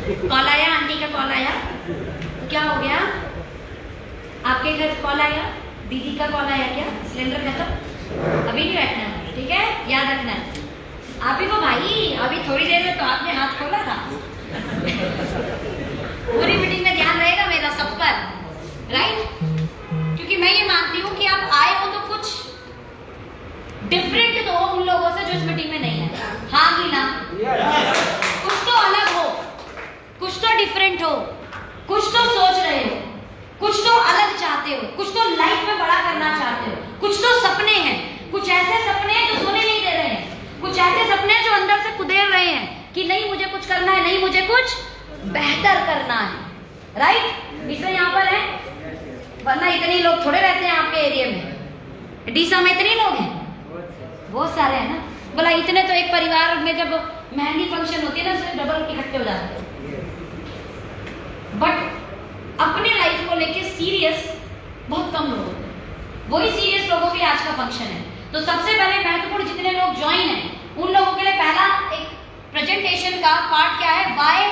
Call आया, aunty का call आया, क्या हो गया? आपके घर कॉल आया, दीदी का कॉल आया क्या? सिलेंडर खत्म? अभी नहीं बैठना है, ठीक है, याद रखना है। आप ही को भाई, अभी थोड़ी देर में तो आपने हाथ खोला था। पूरी मीटिंग में ध्यान रहेगा मेरा सब पर, राइट? क्योंकि मैं ये मानती हूँ कि आप आए हो तो कुछ डिफरेंट तो हो उन लोगों से जो इस मीटिंग में नहीं है। हाँ कि ना? कुछ तो अलग हो, कुछ तो डिफरेंट हो, कुछ तो सोच रहे हो, कुछ तो अलग चाहते हो, कुछ तो लाइफ में बड़ा करना चाहते हो, कुछ तो सपने हैं, कुछ ऐसे सपने हैं जो सोने नहीं दे रहे हैं, कुछ ऐसे सपने जो अंदर से कुदेर रहे हैं कि नहीं मुझे कुछ करना है, नहीं मुझे कुछ बेहतर करना है, राइट? इसलिए यहाँ पर है, वरना इतने लोग थोड़े रहते हैं आपके एरिया में। डीसा में इतने लोग हैं, बहुत सारे हैं ना। बोला इतने तो एक परिवार में जब मेहंदी फंक्शन होती है ना, उससे डबल इकट्ठे हो जाते हैं। बट अपने लाइफ को लेके सीरियस बहुत कम लोग होते हैं। वही सीरियस लोगों के आज का फंक्शन है। तो सबसे पहले महत्वपूर्ण जितने लोग ज्वाइन हैं उन लोगों के लिए पहला एक प्रेजेंटेशन का पार्ट क्या है? Why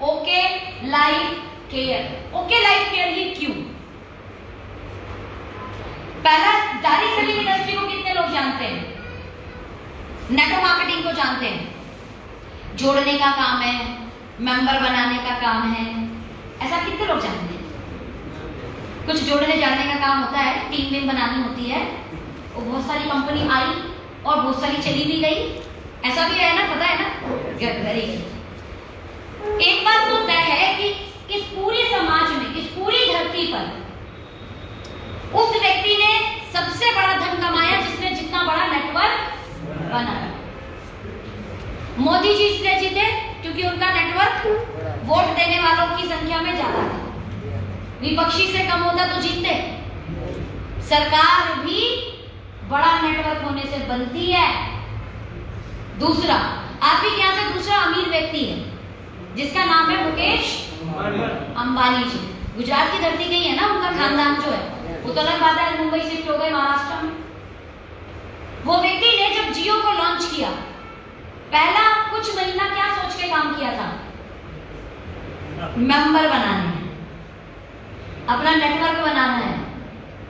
OK Life Care. OK Life Care ही क्यों? पहला, दाढ़ी सेलिंग इंडस्ट्री को कितने लोग जानते हैं? नेटवर्क मार्केटिंग को जानते हैं? जोड़ने का काम है, मेंबर बनाने का काम है, ऐसा कितने लोग जानते हैं? कुछ जोड़ने जाने का काम होता है, टीम वीम बनानी होती है, और बहुत सारी कंपनी आई और बहुत सारी चली भी गई, ऐसा भी है ना, पता है ना? Very good. एक बात तो तय है कि इस पूरे समाज में, इस पूरी धरती पर उस व्यक्ति ने सबसे बड़ा धन कमाया जिसने जितना बड़ा नेटवर्क बनाया। मोदी जी इसलिए जीते क्योंकि उनका नेटवर्क वोट देने वालों की संख्या में ज्यादा था। विपक्षी से कम होता तो जीतते। सरकार भी बड़ा नेटवर्क होने से बनती है। दूसरा, आपके यहाँ से दूसरा अमीर व्यक्ति है जिसका नाम है मुकेश अंबानी जी। गुजरात की धरती गई है ना, उनका खानदान जो है वो तो अलग बात है, मुंबई शिफ्ट हो गए महाराष्ट्र में। वो व्यक्ति ने जब जियो को लॉन्च किया, पहला कुछ महीना क्या सोच के काम किया था? मेंबर बनाने हैं, अपना नेटवर्क बनाना है,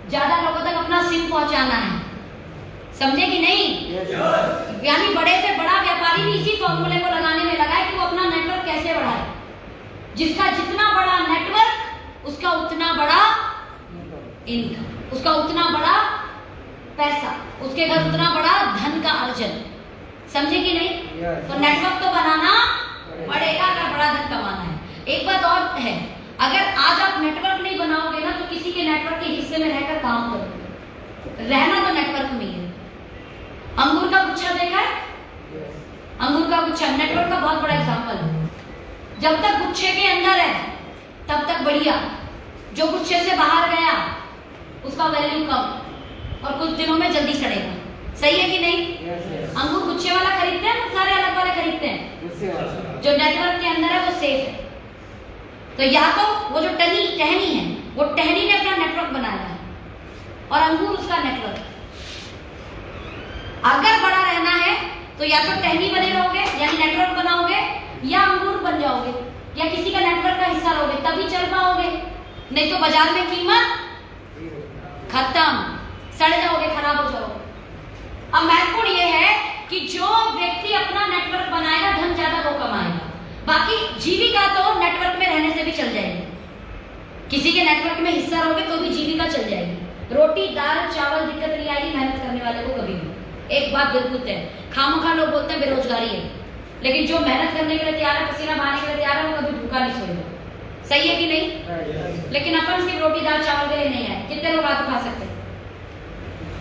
ज्यादा लोगों तक अपना सिम पहुंचाना है। समझे कि नहीं? यानी बड़े से बड़ा व्यापारी भी इसी फॉर्मूले को लगाने में लगा है कि वो अपना नेटवर्क कैसे बढ़ाए। जिसका जितना बड़ा नेटवर्क उसका उतना बड़ा इनकम, उसका उतना बड़ा पैसा, उसके घर उतना बड़ा धन का अर्जन। समझे कि नहीं? तो नेटवर्क तो बनाना पड़ेगा अगर बड़ा धन कमाना है। एक बात और है, अगर आज आप नेटवर्क नहीं बनाओगे ना तो किसी के नेटवर्क के हिस्से में रहकर काम करोगे। रहना तो नेटवर्क में है। अंगूर का गुच्छा देखा है? अंगूर का गुच्छा नेटवर्क का बहुत बड़ा एग्जाम्पल है। जब तक गुच्छे के अंदर है तब तक बढ़िया, जो गुच्छे से बाहर गया उसका वैल्यू कम और कुछ दिनों में जल्दी सड़ेगा। सही है कि नहीं? अंगूर गुच्छे वाला खरीदते हैं, सारे अलग वाले खरीदते हैं। जो नेटवर्क के अंदर है वो सेफ है। तो या तो वो जो टहनी है, वो टहनी ने अपना नेटवर्क बनाया है और अंगूर उसका नेटवर्क। अगर बड़ा रहना है तो या तो टहनी बने रहोगे यानी नेटवर्क बनाओगे, या अंगूर बन जाओगे या किसी का नेटवर्क का हिस्सा लोगे, तभी चल पाओगे। नहीं तो बाजार में कीमत खत्म, सड़ जाओगे, खराब हो जाओगे। अब महत्वपूर्ण ये है कि जो व्यक्ति अपना नेटवर्क बनाएगा धन ज्यादा वो कमाएगा। बाकी जीविका तो नेटवर्क में रहने से भी चल जाएगी। किसी के नेटवर्क में हिस्सा रहोगे तो भी जीविका चल जाएगी। रोटी दाल चावल दिक्कत नहीं आएगी मेहनत करने वाले को कभी भी। एक बात बिल्कुल तय, खामखा लोग बोलते हैं बेरोजगारी है, लेकिन जो मेहनत करने के लिए तैयार है, पसीना बहाने के लिए तैयार है, वो कभी भूखा नहीं सोएगा। सही है कि नहीं? लेकिन अपन सिर्फ रोटी दाल चावल के लिए नहीं आए। कितने लोग हाथ उठा सकते हैं?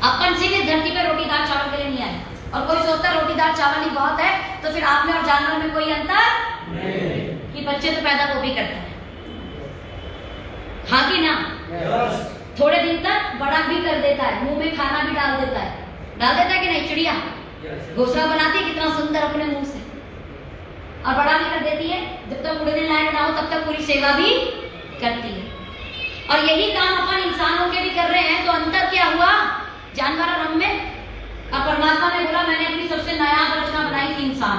अपन सिर्फ इस धरती पे रोटी दाल चावल के लिए नहीं आए। और कोई सोचता रोटी दाल चावल ही बहुत है तो फिर आप में और जानवर में कोई अंतर नहीं, कि बच्चे तो पैदा वो भी करता है। हाँ कि ना? थोड़े दिन तक बड़ा भी कर देता है, मुंह में खाना भी डाल देता है। डाल देता है कि नहीं? चिड़िया घोंसला बनाती है कितना सुंदर अपने मुंह से, और बड़ा भी कर देती है। जब तक उड़ने लायक ना हो तब तक पूरी सेवा भी करती है। और यही काम अपन इंसानों के भी कर रहे हैं। तो अंतर क्या हुआ जानवर और हम में? अब परमात्मा ने बोला मैंने अपनी सबसे नायाब रचना बनाई थी इंसान।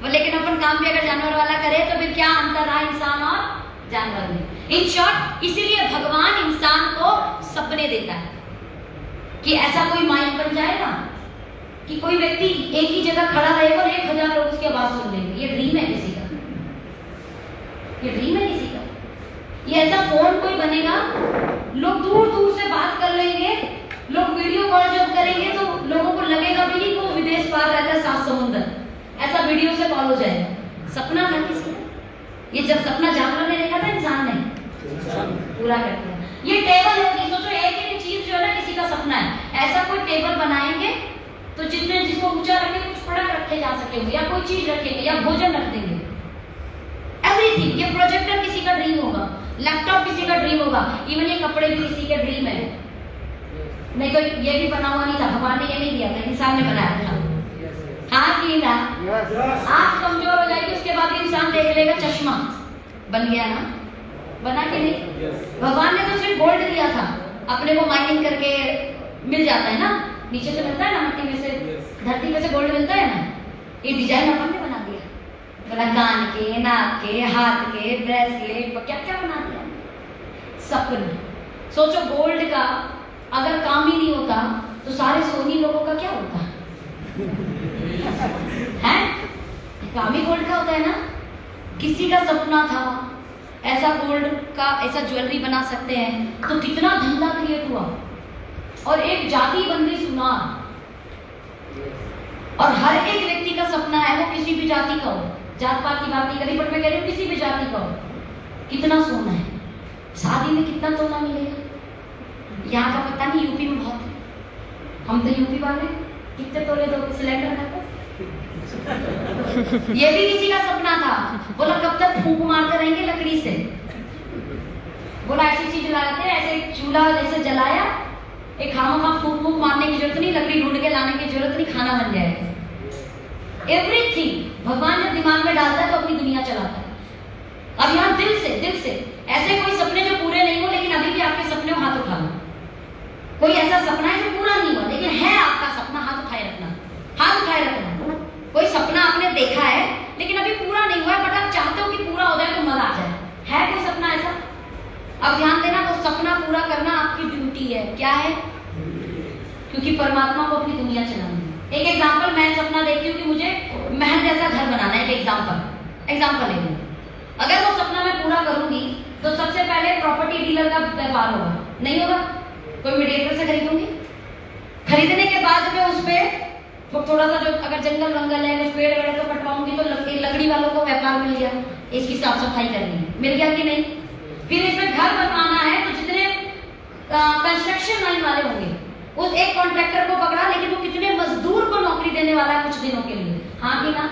लेकिन अपन काम भी अगर जानवर वाला करे तो फिर क्या अंतर रहा इंसान और जानवर में। इन शॉर्ट, इसीलिए भगवान इंसान को सपने देता है कि ऐसा कोई माइंड बन जाएगा कि कोई व्यक्ति एक ही जगह खड़ा रहेगा और 1000 लोग उसकी आवाज सुन लेंगे। ये ड्रीम है किसी का, ये ड्रीम है किसी का। ये ऐसा फोन कोई बनेगा, लोग दूर दूर से बात कर लेंगे, लोग वीडियो कॉल जब करेंगे तो लोगों को लगेगा भी नहीं कि वो विदेश पार रहता है 7 समुंदर, ऐसा वीडियो से कॉल हो जाएगा। सपना था किसी का, ये जब सपना जानवर ने देखा था इंसान ने पूरा कर दिया। ये टेबल होगी, सोचो एक ही चीज जो है ना किसी का सपना है, ऐसा कोई टेबल बनाएंगे तो जितने जिसको ऊंचा रखे कुछ प्रोडक्ट रखे जा सकेंगे या कोई चीज रखेंगे या भोजन रख देंगे, एवरीथिंग। ये प्रोजेक्टर किसी का ड्रीम होगा, लैपटॉप किसी का ड्रीम होगा, इवन ये कपड़े भी किसी के ड्रीम है। नहीं तो ये भी बना हुआ नहीं था, भगवान ने ये नहीं दिया था, इंसान ने बनाया था। हाँ कि ना? आँख कमजोर हो जाएगी उसके बाद इंसान देख लेगा, चश्मा बन गया ना, बना के नहीं? भगवान ने तो सिर्फ गोल्ड दिया था, अपने को माइनिंग करके मिल जाता है ना, नीचे से मिलता है ना, मिट्टी में से, धरती में से गोल्ड मिलता है ना। ये डिजाइन अपन ने बना दिया, बोला कान के, नाक के, हाथ के, ब्रेसलेट, क्या क्या बना दिया। सपने सोचो, गोल्ड का अगर काम ही नहीं होता तो सारे सोनी लोगों का क्या होता है? काम ही गोल्ड का होता है ना। किसी का सपना था ऐसा गोल्ड का ऐसा ज्वेलरी बना सकते हैं, तो कितना धंधा क्रिएट हुआ और एक जाति बन गई सुनार। और हर एक व्यक्ति का सपना है, वो किसी भी जाति का हो, जात पात की बात नहीं करी, बट मैं कह रही हूँ किसी भी जाति का हो, कितना सोना है, शादी में कितना तोला मिलेगा। यहाँ का पता नहीं, यूपी में बहुत है, हम तो यूपी वाले, कितने तोले दो सिलेंडर का। ये भी किसी का सपना था, बोला कब तक फूंक मारते रहेंगे लकड़ी से, बोला ऐसी चीज लगाते हैं, ऐसे चूल्हा जैसे जलाया, एक खामा फूंक मारने की जरूरत नहीं, लकड़ी ढूंढ के लाने की जरूरत नहीं, खाना बन जाएगा। एवरीथिंग भगवान जब दिमाग में डालता है तो अपनी दुनिया चलाता है। अब यहाँ दिल से ऐसे कोई सपने जो पूरे नहीं हो, लेकिन अभी भी आपके सपने हो, हाथ उठा लो। कोई ऐसा सपना है जो पूरा नहीं हुआ लेकिन है आपका सपना, हाथ उठाए रखना, हाथ उठाए रखना। कोई सपना आपने देखा है लेकिन अभी पूरा नहीं हुआ है, बट आप चाहते हो कि पूरा हो जाए तो मजा आ जाए, है कोई सपना ऐसा? अब ध्यान देना, वो सपना पूरा करना आपकी ड्यूटी है। क्या है? क्योंकि परमात्मा को अपनी दुनिया चलानी है। एक एग्जाम्पल, मैं सपना देखती हूँ कि मुझे महल जैसा घर बनाना है। एक एग्जाम्पल ले लूँ, अगर वो सपना मैं पूरा करूंगी तो सबसे पहले प्रॉपर्टी डीलर का व्यापार होगा, नहीं होगा? कोई मीडिएटर से खरीदूंगी, खरीदने के बाद में उस पर थोड़ा सा जो अगर जंगल वंगल है, कुछ पेड़ वेड़ तो कटवाऊंगी, तो लकड़ी वालों को व्यापार मिल गया, इसकी साफ सफाई करनी है, मिल गया कि नहीं? फिर इसमें घर बनवाना है तो जितने कंस्ट्रक्शन लाइन वाले होंगे, उस एक कॉन्ट्रैक्टर को पकड़ा, लेकिन वो कितने मजदूर को नौकरी देने वाला है कुछ दिनों के लिए, हाँ कि ना?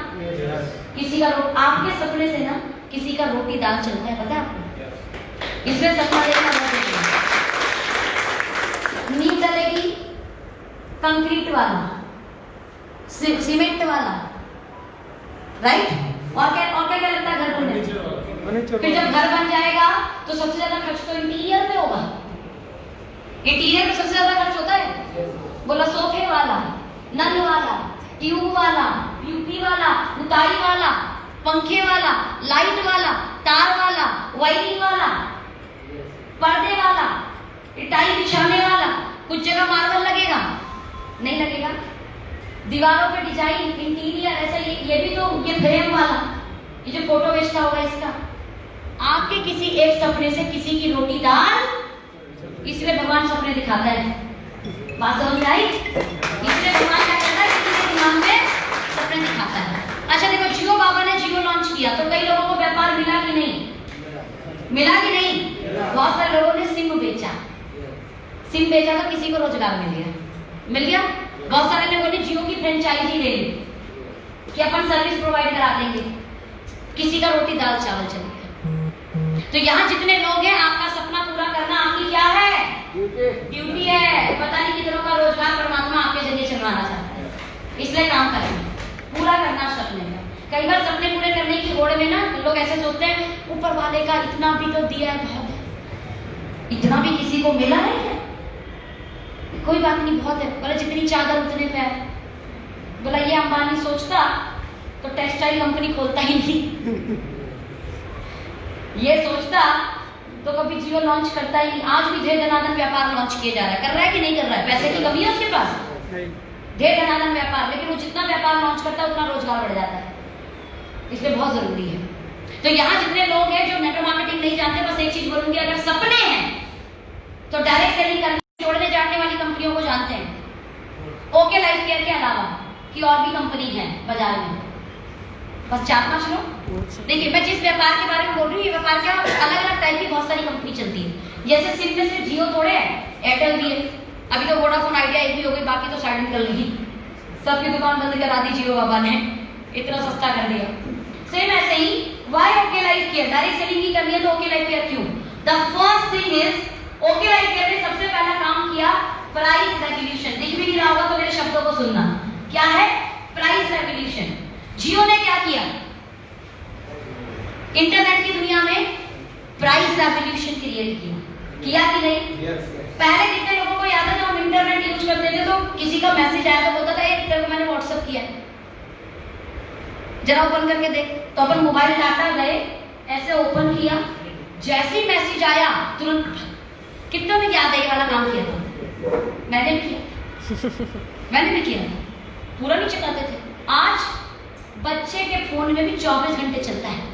किसी का आपके सपने से ना किसी का रोटी दाल चलता है, पता है आपको? इसमें सपना देखना बहुत जरूरी है। नींव डलेगी कंक्रीट वाला, सीमेंट वाला, राइट? और क्या लगता है घर बनने? फिर जब घर बन जाएगा तो सबसे ज्यादा खर्च तो इंटीरियर पे होगा। इंटीरियर में सबसे ज्यादा खर्च होता है, बोला सोफे वाला, नल वाला, ट्यूब वाला, यूपी वाला, उताई वाला, पंखे वाला, लाइट वाला, तार वाला, वायरिंग वाला, पर्दे वाला, टाइल बिछाने वाला। कुछ जगह मार्बल लगेगा, नहीं लगेगा? दीवारों पे डिजाइन, इंटीरियर, ऐसा ये भी तो, ये फ्रेम वाला, ये जो फोटो बेचता होगा इसका। आपके किसी एक सपने से किसी की रोटी दाल, इसलिए भगवान सपने दिखाता है। बात समझ आई? इसलिए भगवान क्या करता है, किसी के दिमाग में सपने दिखाता है। अच्छा देखो, जियो बाबा ने जियो लॉन्च किया तो कई लोगों को व्यापार मिला कि नहीं? मिला कि नहीं? बहुत सारे लोगों ने सिम बेचा तो किसी को रोजगार मिल गया। बहुत सारे लोगों ने जियो की फ्रेंचाइजी ले ली कि अपन सर्विस प्रोवाइड करा देंगे, किसी का रोटी दाल चावल चल गया। तो यहाँ जितने लोग हैं, आपका सपना पूरा करना आपकी क्या है? ड्यूटी है। पता नहीं कितनों का रोजगार परमात्मा आपके जरिए चलवाना चाहता है, इसलिए काम करना, पूरा करना सपने का। कई बार सपने पूरे करने की होड़ में ना लोग ऐसे सोचते हैं, ऊपर वाले का इतना भी तो दिया है, बहुत है, इतना भी किसी को मिला है क्या? कोई बात नहीं, बहुत है। बोला जितनी चादर उतने पैर। बोला ये अंबानी सोचता तो टेक्सटाइल कंपनी खोलता ही नहीं। ये सोचता तो कभी जियो लॉन्च करता ही नहीं। आज भी ढेर धनाधन व्यापार लॉन्च किया जा रहा है, कर रहा है कि नहीं कर रहा है? पैसे की कमी है उसके पास, ढेर धनाधन व्यापार, लेकिन वो जितना व्यापार लॉन्च करता है उतना रोजगार बढ़ जाता है, इसलिए बहुत जरूरी है। तो यहाँ जितने लोग हैं जो नेटवर्क मार्केटिंग नहीं जानते, बस एक चीज बोलूंगी, अगर सपने हैं तो डायरेक्ट सेलिंग करने जोड़ने जाने वाली कंपनियों को जानते हैं। ओके लाइफ केयर के अलावा कि और भी कंपनी है बाजार में, बस 4-5 लोग। देखिए मैं जिस व्यापार के बारे में बोल रही हूँ, ये व्यापार क्या अलग अलग टाइप की बहुत सारी कंपनी चलती है। जैसे सिम में सिर्फ जियो थोड़े है, एयरटेल भी है, अभी तो वोडाफोन आइडिया एक भी हो गई, बाकी तो साइड निकल गई, सबकी दुकान बंद करा दी जियो बाबा ने, इतना सस्ता कर दिया। सेम ऐसे ही why OK Life Care, direct selling ही करनी है तो ओके लाइफ केयर क्यों? The first thing is OK Life Care ने सबसे पहला काम किया प्राइस रेगुलेशन। दिख भी नहीं रहा होगा तो मेरे शब्दों को सुनना, क्या है? Price regulation. जियो ने क्या किया? इंटरनेट की दुनिया में प्राइस रेवोल्यूशन क्रिएट किया कि नहीं? पहले कितने लोगों को याद है जब हम इंटरनेट यूज करते थे तो किसी का मैसेज आया तो बोलता था तेरे को मैंने व्हाट्सएप किया, जरा ओपन करके देख। तो अपन मोबाइल डाटा गए, ऐसे ओपन किया, जैसे ही मैसेज आया तुरंत। कितनों ने याद है ये वाला काम किया था? मैंने भी किया, मैंने भी किया, पूरा नहीं चलाते थे। आज बच्चे के फोन में भी 24 घंटे चलता है,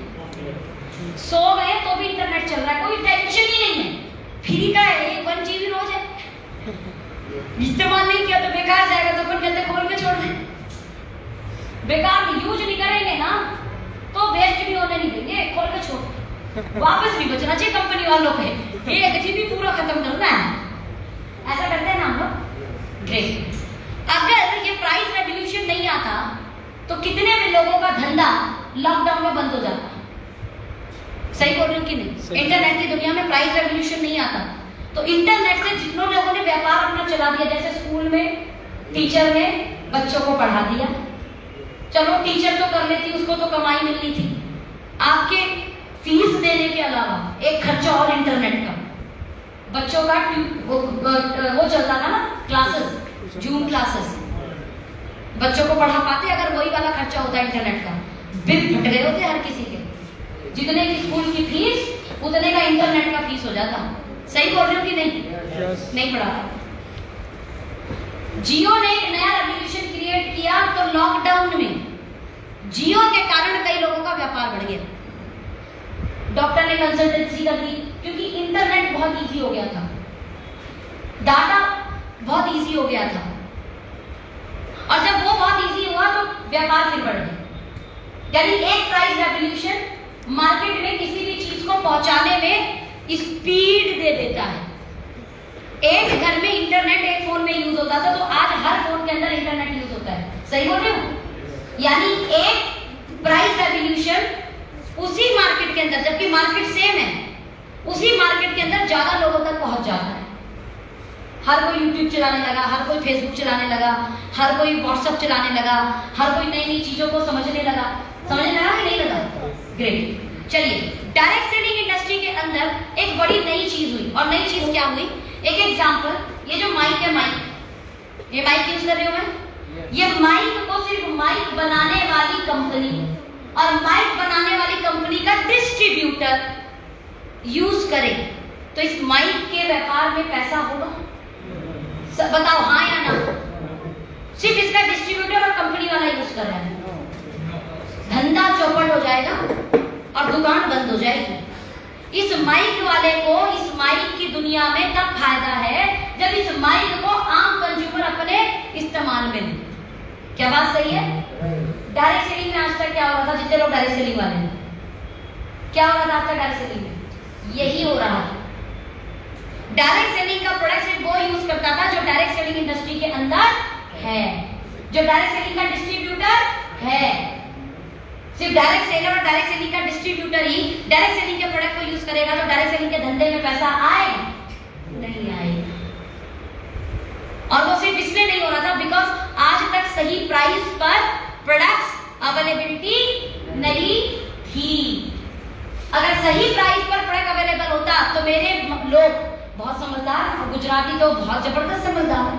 सो गए तो भी इंटरनेट चल रहा है, कोई टेंशन ही नहीं है, फ्री का है, 1 GB रोज है। इस्तेमाल नहीं किया तो बेकार जाएगा, तो अपन कहते खोल के छोड़ दे। बेकार यूज नहीं करेंगे ना तो वेस्ट भी होने नहीं देंगे, खोल के छोड़, वापस भी बचना चाहिए कंपनी वालों पे, 1 GB पूरा खत्म करना है, ऐसा करते हैं ना हम लोग। ग्रेट। अगर ये प्राइस रेवोल्यूशन नहीं आता तो कितने भी लोगों का धंधा लॉकडाउन में बंद हो जाता। सही बोल रही हूँ कि नहीं? इंटरनेट की दुनिया में प्राइस रेवोल्यूशन नहीं आता तो इंटरनेट से जितने लोगों ने व्यापार अपना चला दिया, जैसे स्कूल में टीचर ने बच्चों को पढ़ा दिया, चलो टीचर तो कर लेती, उसको तो कमाई मिलनी थी, आपके फीस देने के अलावा एक खर्चा और इंटरनेट का, बच्चों का वो चलता था ना क्लासेस, जूम क्लासेस, बच्चों को पढ़ा पाते अगर वही वाला खर्चा होता इंटरनेट का, बिल फट गए होते हर किसी के, जितने की स्कूल की फीस उतने का इंटरनेट का फीस हो जाता। सही बोल रही हूँ कि नहीं? नहीं पढ़ा। जियो ने एक नया रेवोल्यूशन क्रिएट किया तो लॉकडाउन में जियो के कारण कई लोगों का व्यापार बढ़ गया। डॉक्टर ने कंसल्टेंसी कर दी क्योंकि इंटरनेट बहुत इजी हो गया था, डाटा बहुत इजी हो गया था, और जब वो बहुत इजी हुआ तो व्यापार फिर बढ़ गया। यानी एक प्राइस रेवोल्यूशन मार्केट में किसी भी चीज को पहुंचाने में स्पीड दे देता है। एक घर में इंटरनेट एक फोन में यूज होता था तो आज हर फोन के अंदर इंटरनेट यूज होता है। सही बोल रहे हो? यानी एक प्राइस रेवोल्यूशन उसी मार्केट के अंदर, जबकि मार्केट सेम है, उसी मार्केट के अंदर ज्यादा लोगों तक पहुंच जाता है। हर कोई यूट्यूब चलाने लगा, हर कोई फेसबुक चलाने लगा, हर कोई व्हाट्सएप चलाने लगा, हर कोई नई नई चीजों को समझने लगा कि नहीं लगा? ग्रेट। चलिए, डायरेक्ट सेलिंग इंडस्ट्री के अंदर एक बड़ी नई चीज हुई, और नई चीज क्या हुई? एक एग्जांपल, ये जो माइक है, माइक, ये माइक यूज कर रही हूं मैं, ये माइक को सिर्फ माइक बनाने वाली कंपनी और माइक बनाने वाली कंपनी का डिस्ट्रीब्यूटर यूज करे तो इस माइक के व्यापार में पैसा होगा? बताओ हाँ या ना? सिर्फ इसका डिस्ट्रीब्यूटर और कंपनी वाला यूज कर रहा है, धंधा चौपट हो जाएगा और दुकान बंद हो जाएगी। इस माइक वाले को इस माइक की दुनिया में तब फायदा है जब इस माइक को आम कंज्यूमर अपने इस्तेमाल में ले। क्या बात सही है? डायरेक्ट सेलिंग में आज तक क्या हो रहा था? जितने लोग डायरेक्ट सेलिंग वाले हैं, क्या हो रहा था आज तक डायरेक्ट सेलिंग में? यही हो रहा है। डायरेक्ट सेलिंग का प्रोडक्ट सिर्फ वो यूज करता था जो डायरेक्ट सेलिंग इंडस्ट्री के अंदर है, जो डायरेक्ट सेलिंग का डिस्ट्रीब्यूटर है। सिर्फ डायरेक्ट सेलर और डायरेक्ट सेलिंग का डिस्ट्रीब्यूटर ही डायरेक्ट सेलिंग के प्रोडक्ट को यूज करेगा तो डायरेक्ट सेलिंग के धंधे में पैसा आएगा? नहीं आएगा। और वो सिर्फ इसलिए नहीं हो रहा था बिकॉज आज तक सही प्राइस पर प्रोडक्ट्स अवेलेबिलिटी नहीं थी। अगर सही प्राइस पर प्रोडक्ट अवेलेबल होता तो मेरे लोग बहुत समझदार, और गुजराती तो बहुत जबरदस्त समझदार है,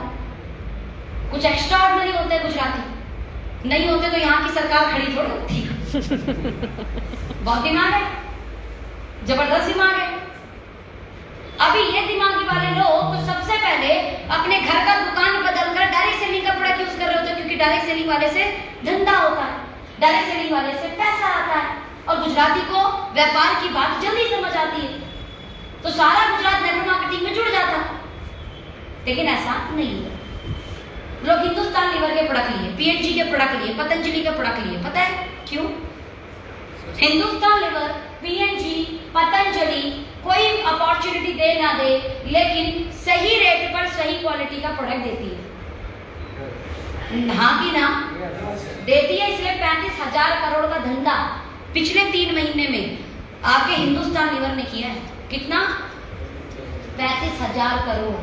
कुछ एक्स्ट्रा ऑर्डिनरी होते हैं गुजराती। नहीं होते तो यहाँ की सरकार खड़ी थोड़ी होती। बहुत दिमाग है, जबरदस्त दिमाग है। अभी ये दिमागी वाले लोग तो सबसे पहले अपने घर का दुकान बदलकर डायरेक्ट सेलिंग का प्रोडक्ट यूज कर रहे होते हैं, क्योंकि डायरेक्ट सेलिंग वाले से धंधा होता है, डायरेक्ट सेलिंग वाले से पैसा आता है, और गुजराती को व्यापार की बात जल्दी समझ आती है, तो सारा गुजरात नेटवर्क मार्केटिंग में जुड़ जाता है। लेकिन ऐसा नहीं है। लोग हिंदुस्तान लीवर के प्रोडक्ट लिए, पीएनजी के प्रोडक्ट लिए, पतंजलि के प्रोडक्ट लिए, पता है क्यों? हिंदुस्तान लीवर, पीएनजी, पतंजलि कोई अपॉर्चुनिटी दे ना दे, लेकिन सही रेट पर सही क्वालिटी का प्रोडक्ट देती है। हाँ कि ना? देती है, इसलिए 35,000 करोड़ का धंधा पिछले 3 महीने में आपके हिंदुस्तान लीवर ने किया है। कितना? 35,000 करोड़।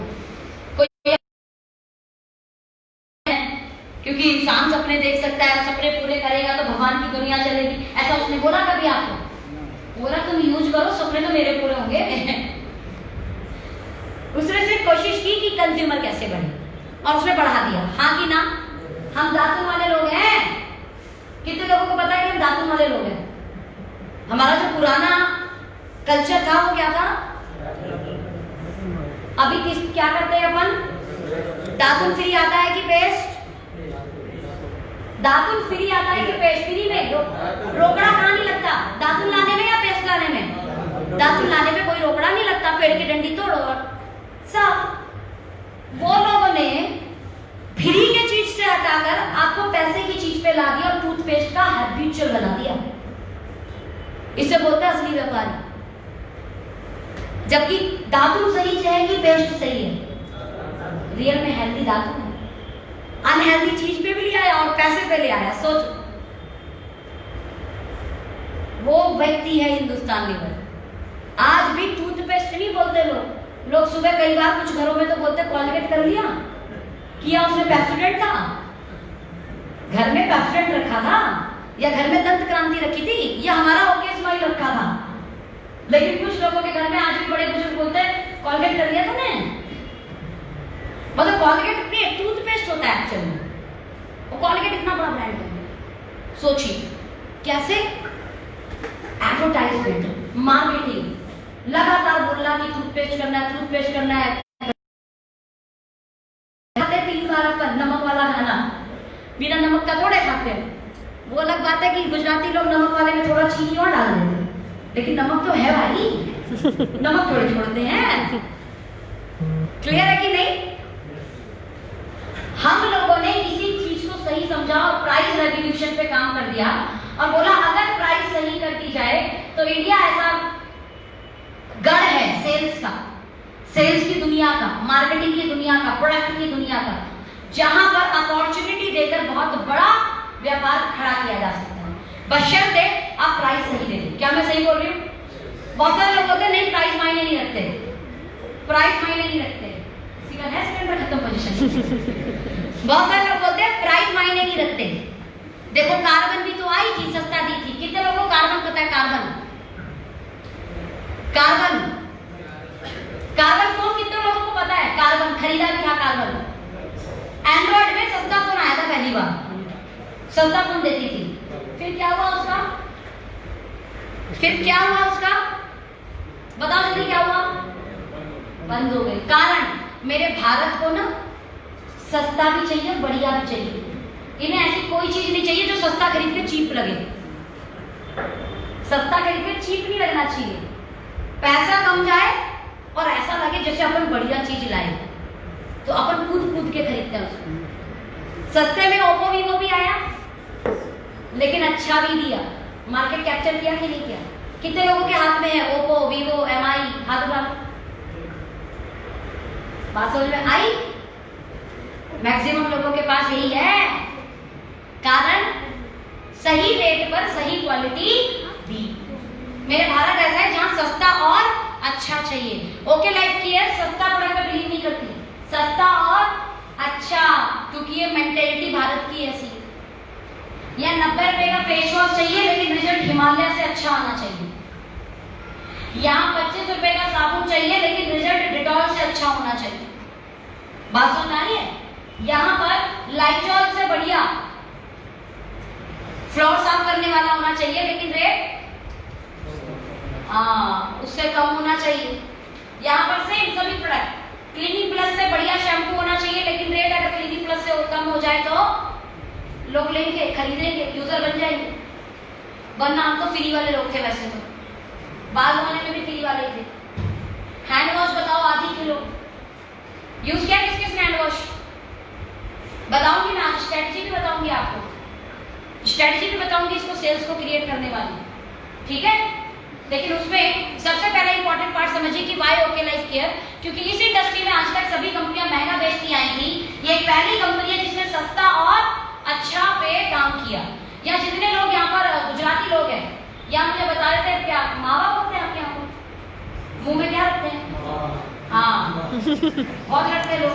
क्योंकि इंसान सपने देख सकता है, सपने पूरे करेगा तो भगवान की दुनिया चलेगी, ऐसा उसने बोला कभी आपको? बोला तुम यूज करो, सपने तो मेरे पूरे होंगे। उसने सिर्फ कोशिश की कि कंज्यूमर कैसे बढ़े, और उसने बढ़ा दिया। हाँ कि ना? हम दातुन वाले लोग हैं। कितने लोगों को पता है कि हम दातुन वाले लोग हैं? हमारा जो पुराना कल्चर था वो क्या था? अभी क्या करते हैं अपन? दातुन फ्री आता है कि पेस्ट? दातुन फ्री आता है कि पेस्ट? फ्री में रोकड़ा कहाँ नहीं लगता? दातुन लाने में या पेस्ट लाने में? दातुन लाने में कोई रोकड़ा नहीं लगता, पेड़ की डंडी तोड़ो और सब। वो लोगों ने फ्री के चीज से हटाकर आपको पैसे की चीज पे ला दिया और टूथपेस्ट का हैबिचुअल बना दिया। इसे बोलते हैं असली व्यापारी। जबकि दातुन सही है कि पेस्ट सही है? रियल में हेल्दी दातुन है, अनहेल्दी चीज पे भी ले आया और पैसे पे ले आया। सोचो, वो व्यक्ति है हिंदुस्तान लीवर। आज भी टूथपेस्ट नहीं बोलते लोग सुबह कई बार कुछ घरों में तो बोलते कॉलगेट कर लिया, किया उसने पेप्सोडेंट था, घर में पेप्सोडेंट रखा था, या घर में दंत क्रांति रखी थी, या हमारा ओके स्माइल रखा था। लेकिन कुछ लोगों के घर में आज भी बड़े बुजुर्ग बोलते हैं कॉलगेट कर लिया तुमने। मतलब कॉलगेट नहीं, टूथपेस्ट होता है एक्चुअली में। वो कॉलगेट इतना बड़ा ब्रांड है। सोचिए कैसे एडवर्टाइजमेंट, मार्केटिंग, लगातार बोलना कि टूथपेस्ट करना है, टूथपेस्ट करना है। 3 बार पर नमक वाला खाना, बिना नमक का थोड़े खाते हैं। वो अलग बात है कि गुजराती लोग नमक वाले में थोड़ा चीनी और डाल देते हैं, लेकिन नमक तो है भाई, नमक थोड़े छोड़ते हैं। क्लियर है कि नहीं? हम लोगों ने इसी चीज को सही समझा और प्राइस रेवोल्यूशन पे काम कर दिया और बोला अगर प्राइस सही कर दी जाए तो इंडिया ऐसा गढ़ है सेल्स का, सेल्स की दुनिया का, मार्केटिंग की दुनिया का, प्रोडक्ट की दुनिया का, जहां पर अपॉर्चुनिटी देकर बहुत बड़ा व्यापार खड़ा किया जा सकता है, बशर्ते आप प्राइस सही दे दें। क्या मैं सही बोल रही हूँ? बहुत सारे लोग बोलते हैं नहीं प्राइस मायने नहीं रखते, प्राइस मायने नहीं रखते। किसी का है सिलेंडर खत्म पोजीशन। बहुत सारे लोग बोलते हैं प्राइस मायने नहीं रखते। देखो कार्बन भी तो आई थी, सस्ता दी थी। कितने लोगों को कार्बन पता है? कार्बन फोन कितने लोगों को पता है? कार्बन खरीदा भी था। कार्बन एंड्रॉइड में सस्ता फोन आया था पहली बार, सस्ता फोन देती थी। फिर क्या हुआ उसका? बताओ जल्दी क्या हुआ? बंद हो गए। कारण मेरे भारत को ना सस्ता भी चाहिए, बढ़िया भी चाहिए। इन्हें ऐसी कोई चीज नहीं चाहिए जो सस्ता खरीद के चीप लगे। सस्ता खरीद के चीप नहीं लगना चाहिए। पैसा कम जाए और ऐसा लगे जैसे अपन बढ़िया चीज लाए, तो अपन कूद के खरीदते हैं उसको। सस्ते में ओप्पो वीवो भी आया, लेकिन अच्छा भी दिया, मार्केट कैप्चर किया कि नहीं किया? कितने लोगों के हाथ में है ओप्पो, वीवो, एमआई? हाथ उठा। बात समझ में आई? मैक्सिमम लोगों के पास यही है। कारण सही रेट पर सही क्वालिटी दी। मेरे भारत ऐसा है जहां सस्ता और अच्छा चाहिए। ओके लाइफ केयर सस्ता प्रोडक्ट पर बिलीव नहीं करती, सस्ता और अच्छा, क्योंकि ये मेंटेलिटी भारत की ऐसी। या 90 रुपए का फेस वॉश चाहिए लेकिन रिजल्ट हिमालय से अच्छा आना चाहिए। यहाँ 25 रुपए का साबुन चाहिए लेकिन रिजल्ट डिटॉल से अच्छा होना चाहिए। बात समझ आ रही है? यहाँ पर लाइजॉल से बढ़िया फ्लोर साफ करने वाला होना चाहिए, लेकिन रेट उससे कम होना चाहिए। यहाँ पर सेम सभी प्रोडक्ट, क्लीनिंग प्लस से बढ़िया शैम्पू होना चाहिए, लेकिन रेट अगर क्लीनिंग प्लस से कम हो जाए तो लोग लेंगे, खरीदेंगे, यूजर बन जाएंगे। वरना हम तो फ्री वाले लोग थे, वैसे तो बाल धोने में भी फ्री वाले थे। हैंड वॉश बताओ आधी किलो यूज किया किस किसने हैंड वॉश? बताऊंगी ना, स्ट्रेटजी भी बताऊंगी आपको, स्ट्रेटजी भी बताऊंगी इसको सेल्स को क्रिएट करने वाली, ठीक है। लेकिन उसमें सबसे पहला इंपॉर्टेंट पार्ट समझिए कि वाई ओके लाइफ केयर, क्योंकि इस इंडस्ट्री में आज तक सभी कंपनियां महंगा बेचती आई थी। ये एक पहली कंपनी है जिसने सस्ता और अच्छा पे काम किया। या जितने लोग यहाँ पर गुजराती लोग हैं, या मुझे बता रहे थे क्या मावा बोलते हैं आपके यहाँ को, मुंह में क्या रखते हैं? हाँ बहुत रखते लोग।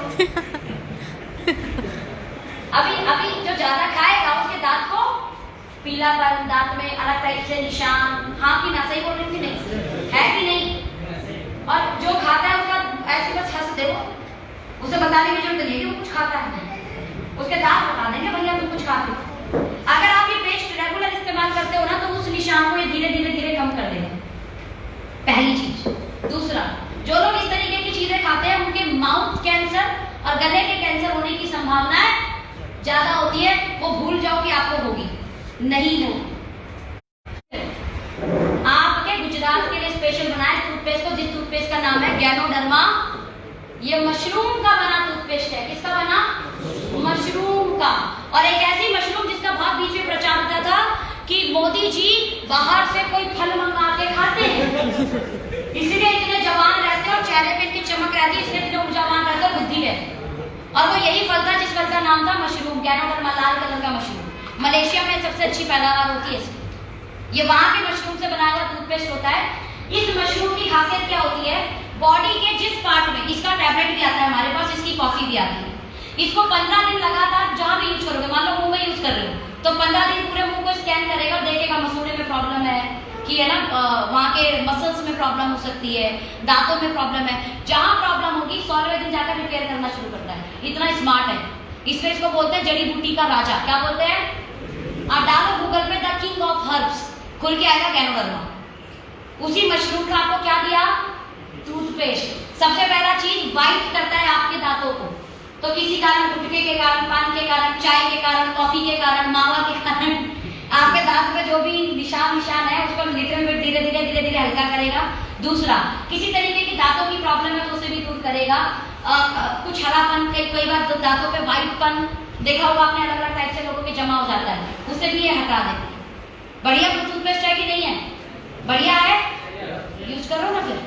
अभी जो ज्यादा खाएगा उसके दांत को पीलापन, दांत में अलग टाइप से निशान, हाँ कि ना, सही बोल रही थी नहीं है कि नहीं? और जो खाता है उसका ऐसे बस हंस दे, उसे बताने की जरूरत नहीं है कि वो कुछ खाता है, उसके दांत बता देंगे भैया तुम कुछ खाते हो। अगर आप ये पेस्ट रेगुलर इस्तेमाल करते हो ना तो उस निशान को ये धीरे धीरे धीरे कम कर देगा, पहली चीज। दूसरा, जो लोग इस तरीके की चीजें खाते हैं उनके माउथ कैंसर और गले के कैंसर होने की संभावना ज्यादा होती है। वो भूल जाओ कि आपको होगी, नहीं हो। आपके गुजरात के लिए स्पेशल बनाए टूथपेस्ट को, जिस टूथपेस्ट का नाम है गैनोडर्मा। ये मशरूम का बना टूथपेस्ट है। किसका बना? मशरूम का। और एक ऐसी मशरूम जिसका बहुत बीच में प्रचार होता था कि मोदी जी बाहर से कोई फल मंगा के खाते हैं, इसलिए इतने जवान रहते हैं और चेहरे पे इतनी चमक रहती है, इसलिए इतने ऊर्जावान रहते हैं, बुद्धि है। और वो यही फल था जिस फल का नाम था मशरूम, गैनोडर्मा, लाल कलर का मशरूम। मलेशिया में सबसे अच्छी पैदावार होती है इसकी। ये वहां के मशरूम से बना हुआ टूथपेस्ट होता है। इस मशरूम की खासियत क्या होती है? बॉडी के जिस पार्ट में, इसका टैबलेट भी आता है हमारे पास, इसकी कॉफी भी आती है। इसको 15 दिन लगातार जहां भी यूज करोगे, मान लो मुंह में यूज कर रहे हो तो 15 दिन पूरे मुंह को स्कैन करेगा, देखेगा मसूड़े में प्रॉब्लम है कि है ना, वहां के मसल्स में प्रॉब्लम हो सकती है, दांतों में प्रॉब्लम है, जहां प्रॉब्लम होगी 100वें दिन जाकर रिपेयर करना शुरू करता है। इतना स्मार्ट है। इसलिए इसको बोलते हैं जड़ी बूटी का राजा। क्या बोलते हैं? आप डालो गूगल पे द किंग ऑफ हर्ब्स, खुल के आएगा गैनोडर्मा। उसी मशरूम का आपको क्या दिया? टूथपेस्ट। सबसे पहला चीज वाइट करता है आपके दांतों को। तो किसी कारण, गुटखे के कारण, पान के कारण, चाय के कारण, कॉफी के कारण, मावा के कारण आपके दांत में जो भी निशान है उसको लिटरल में धीरे धीरे धीरे धीरे हल्का करेगा। दूसरा, किसी तरीके की दांतों की प्रॉब्लम है तो उसे भी दूर करेगा। कुछ हरापन, कई बार तो दांतों पे व्हाइटपन देखा होगा आपने, अलग अलग टाइप से लोगों के जमा हो जाता है, उसे भी ये हटा देती है। बढ़िया टूथपेस्ट है कि नहीं है? बढ़िया है, यूज करो ना फिर।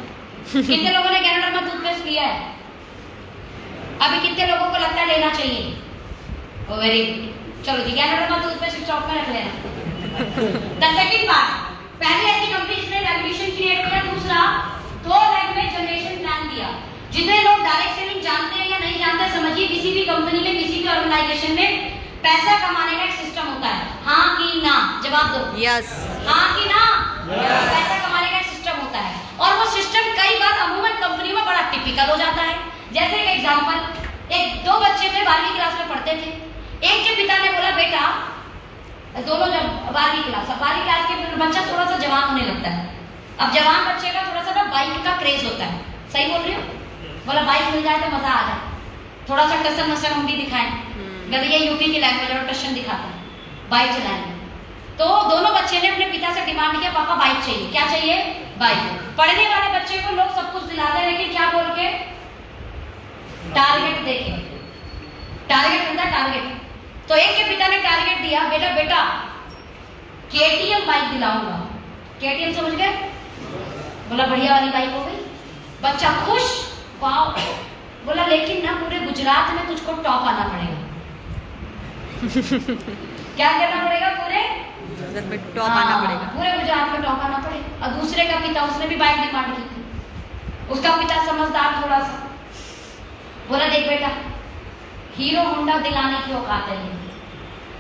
कितने लोगों ने गैनोडर्मा टूथपेस्ट लिया है? अभी कितने लोगों को लगता है लेना चाहिए? ओ वेरी गुड, चलो जी, गैनोडर्मा टूथपेस्ट स्टॉक में रख लेना। द सेकंड पार्ट, पहले ऐसी कंपनी जिसने रेवोल्यूशन क्रिएट किया। दूसरा, 2 लेग में जनरेशन प्लान दिया। जितने लोग डायरेक्ट सेलिंग जानते हैं या नहीं जानते, समझिए किसी भी कंपनी में, किसी भी ऑर्गेनाइजेशन में पैसा कमाने का एक सिस्टम होता है। हाँ कि ना? जवाब दो। यस। हाँ कि ना? पैसा कमाने का एक सिस्टम होता है, और वो सिस्टम कई बार अमूमन कंपनी में बड़ा टिपिकल हो जाता है। जैसे एक एग्जांपल, 2 बच्चे थे, 12वीं क्लास में पढ़ते थे। एक के पिता ने बोला, बेटा, दोनों जब 12वीं क्लास के बच्चा थोड़ा सा जवान होने लगता है। अब जवान बच्चे का थोड़ा सा ना बाइक का क्रेज होता है, सही बोल रही हो? बोला बाइक मिल जाए तो मजा आ जाए, थोड़ा सा टसन मसन हम भी दिखाएं। कहते ये यूपी की लैंग्वेज और टशन दिखाता है, बाइक चलाएंगे। तो दोनों बच्चे ने अपने पिता से डिमांड किया, पापा बाइक चाहिए। क्या चाहिए? बाइक। पढ़ने वाले बच्चे को लोग सब कुछ दिलाते हैं, लेकिन क्या बोल के? टारगेट देके। टारगेट मिलता है, टारगेट। तो एक के पिता ने टारगेट दिया, बेटा केटीएम बाइक दिलाऊंगा। केटीएम समझ गए? बोला बढ़िया वाली बाइक हो गई। बच्चा खुश, वाओ। बोला लेकिन ना पूरे गुजरात में तुझको टॉप आना पड़ेगा। क्या करना पड़ेगा? पूरे टॉप आना पड़ेगा, पूरे गुजरात में टॉप आना पड़ेगा। और दूसरे का पिता, उसने भी बाइक डिमांड की थी। उसका पिता समझदार थोड़ा सा, बोला देख बेटा, हीरो होंडा दिलाने की औकात है,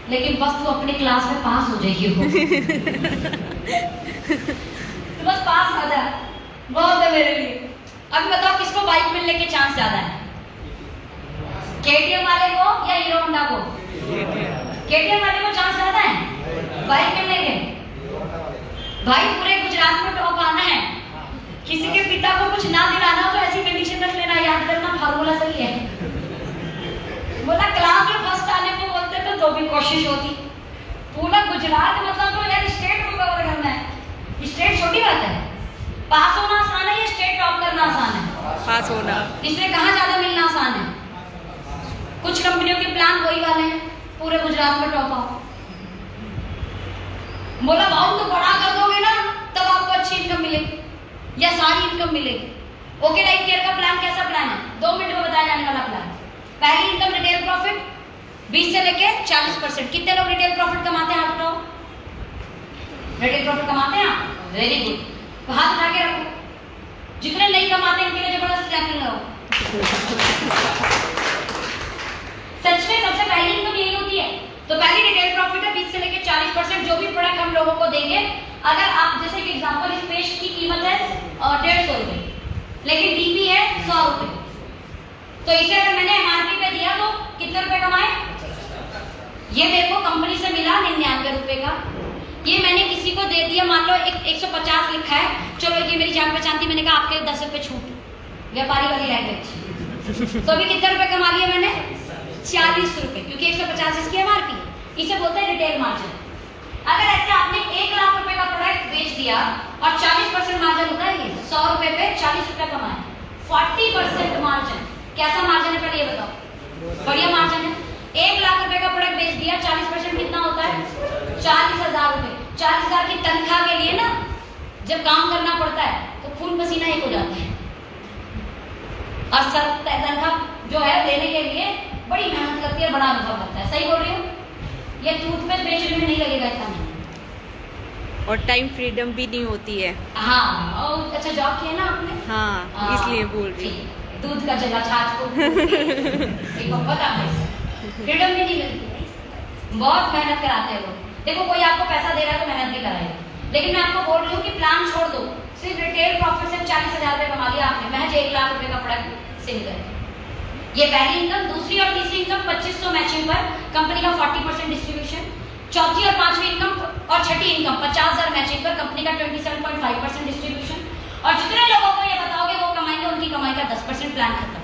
लेकिन बस तू अपनी क्लास में पास हो जाएगी हो। तो बस पास हो जा, बहुत है मेरे लिए। अभी बताओ किसको बाइक मिलने के चांस ज्यादा है? केटीएम वाले को या हीरो होंडा को? केटीएम वाले को चांस ज्यादा है। भाई क्यों नहीं गए? भाई पूरे गुजरात में टॉप आना है। किसी के पिता को कुछ ना दिलाना हो तो ऐसी कंडीशन रख लेना, याद करना फार्मूला सही है। बोला क्लास में फर्स्ट आने को बोलते तो भी कोशिश होती। पूरा गुजरात मतलब तो यार स्टेट को कवर करना है। स्टेट छोटी बात है, पास होना आसान है या स्टेट टॉप करना आसान है? पास होना। इसमें कहाँ ज्यादा मिलना आसान है? कुछ कंपनियों के प्लान वही वाले हैं, पूरे गुजरात में टॉप आओ। बोला भाव तो बड़ा कर दोगे ना तब आपको अच्छी इनकम मिलेगी या सारी इनकम मिलेगी। ओके लाइफ केयर का प्लान कैसा प्लान है? 2 मिनट में बताया जाने वाला प्लान। पहली इनकम रिटेल प्रॉफिट 20 से लेके 40%। कितने लोग रिटेल प्रॉफिट कमाते हैं? हाथ उठाओ। रिटेल प्रॉफिट कमाते हैं आप? वेरी गुड, तो हाथ उठा के रखो। जितने नहीं कमाते इनके लिए जबरदस्त क्लैपिंग लगाओ। सच में सबसे पहली इनकम यही होती है। तो पहली रिटेल प्रॉफिट है 20 से लेके 40%। जो भी प्रोडक्ट हम लोगों को देंगे, अगर आप जैसे कि एग्जांपल, इस पेस्ट की कीमत है 150 रुपए, लेकिन डीपी है 100 रुपए, तो इसे अगर मैंने एमआरपी पे दिया तो कितने रुपए कमाए? ये मेरे को कंपनी से मिला 99 रुपए का। ये मैंने किसी को दे दिया, मान लो 150 लिखा है, चलो ये मेरी जान पहचान थी, मैंने कहा आपके 10 रुपए छूट, व्यापारी वाली लैंग्वेज। तो अभी कितने रुपए कमा लिए मैंने? 40 रुपए, क्योंकि 150 इसकी एमआरपी। इसे बोलते हैं रिटेल मार्जिन। अगर ऐसे आपने 1 लाख रुपए का प्रोडक्ट बेच दिया और 40% मार्जिन होता है, ये 100 रुपए पे 40 रुपए कमाए, 40% मार्जिन। कैसा मार्जिन है पहले ये बताओ? बढ़िया मार्जिन है। 1 लाख रुपए का प्रोडक्ट बेच दिया, 40% कितना होता है? 40,000 रुपए। 40,000 की तनख्वाह के लिए ना जब काम करना पड़ता है तो खून पसीना एक हो जाता है, और सर तनख्वाह जो है देने के लिए बड़ी मेहनत करती है, बड़ा अनुभव करता है। सही बोल रही हूँ? ये टूथपेस्ट बेचने में नहीं लगेगा इतना मेहनत, और टाइम फ्रीडम भी नहीं होती है। हाँ, और अच्छा जॉब किया ना आपने? हाँ, इसलिए बोल रही हूँ। दूध का जला छाछ को पता है, फ्रीडम भी नहीं मिलती है। बहुत मेहनत कराते हैं लोग। देखो कोई आपको पैसा दे रहा है तो मेहनत भी कराएगा, लेकिन मैं आपको बोल रही हूँ कि प्लान छोड़ दो। सिर्फ रिटेल प्रॉफिट से 40,000 रुपए कमा लिया आपने, महज 1 लाख रुपए का प्रोडक्ट सेल करके। ये पहली इनकम। दूसरी और तीसरी इनकम 2500 मैचिंग पर कंपनी का 40% डिस्ट्रीब्यूशन। चौथी और पांचवी इनकम और छठी इनकम 50,000 मैचिंग पर कंपनी का 27.5% डिस्ट्रीब्यूशन। और जितने लोगों को ये बताओगे वो कमाएंगे, उनकी कमाई का 10% प्लान खत्म।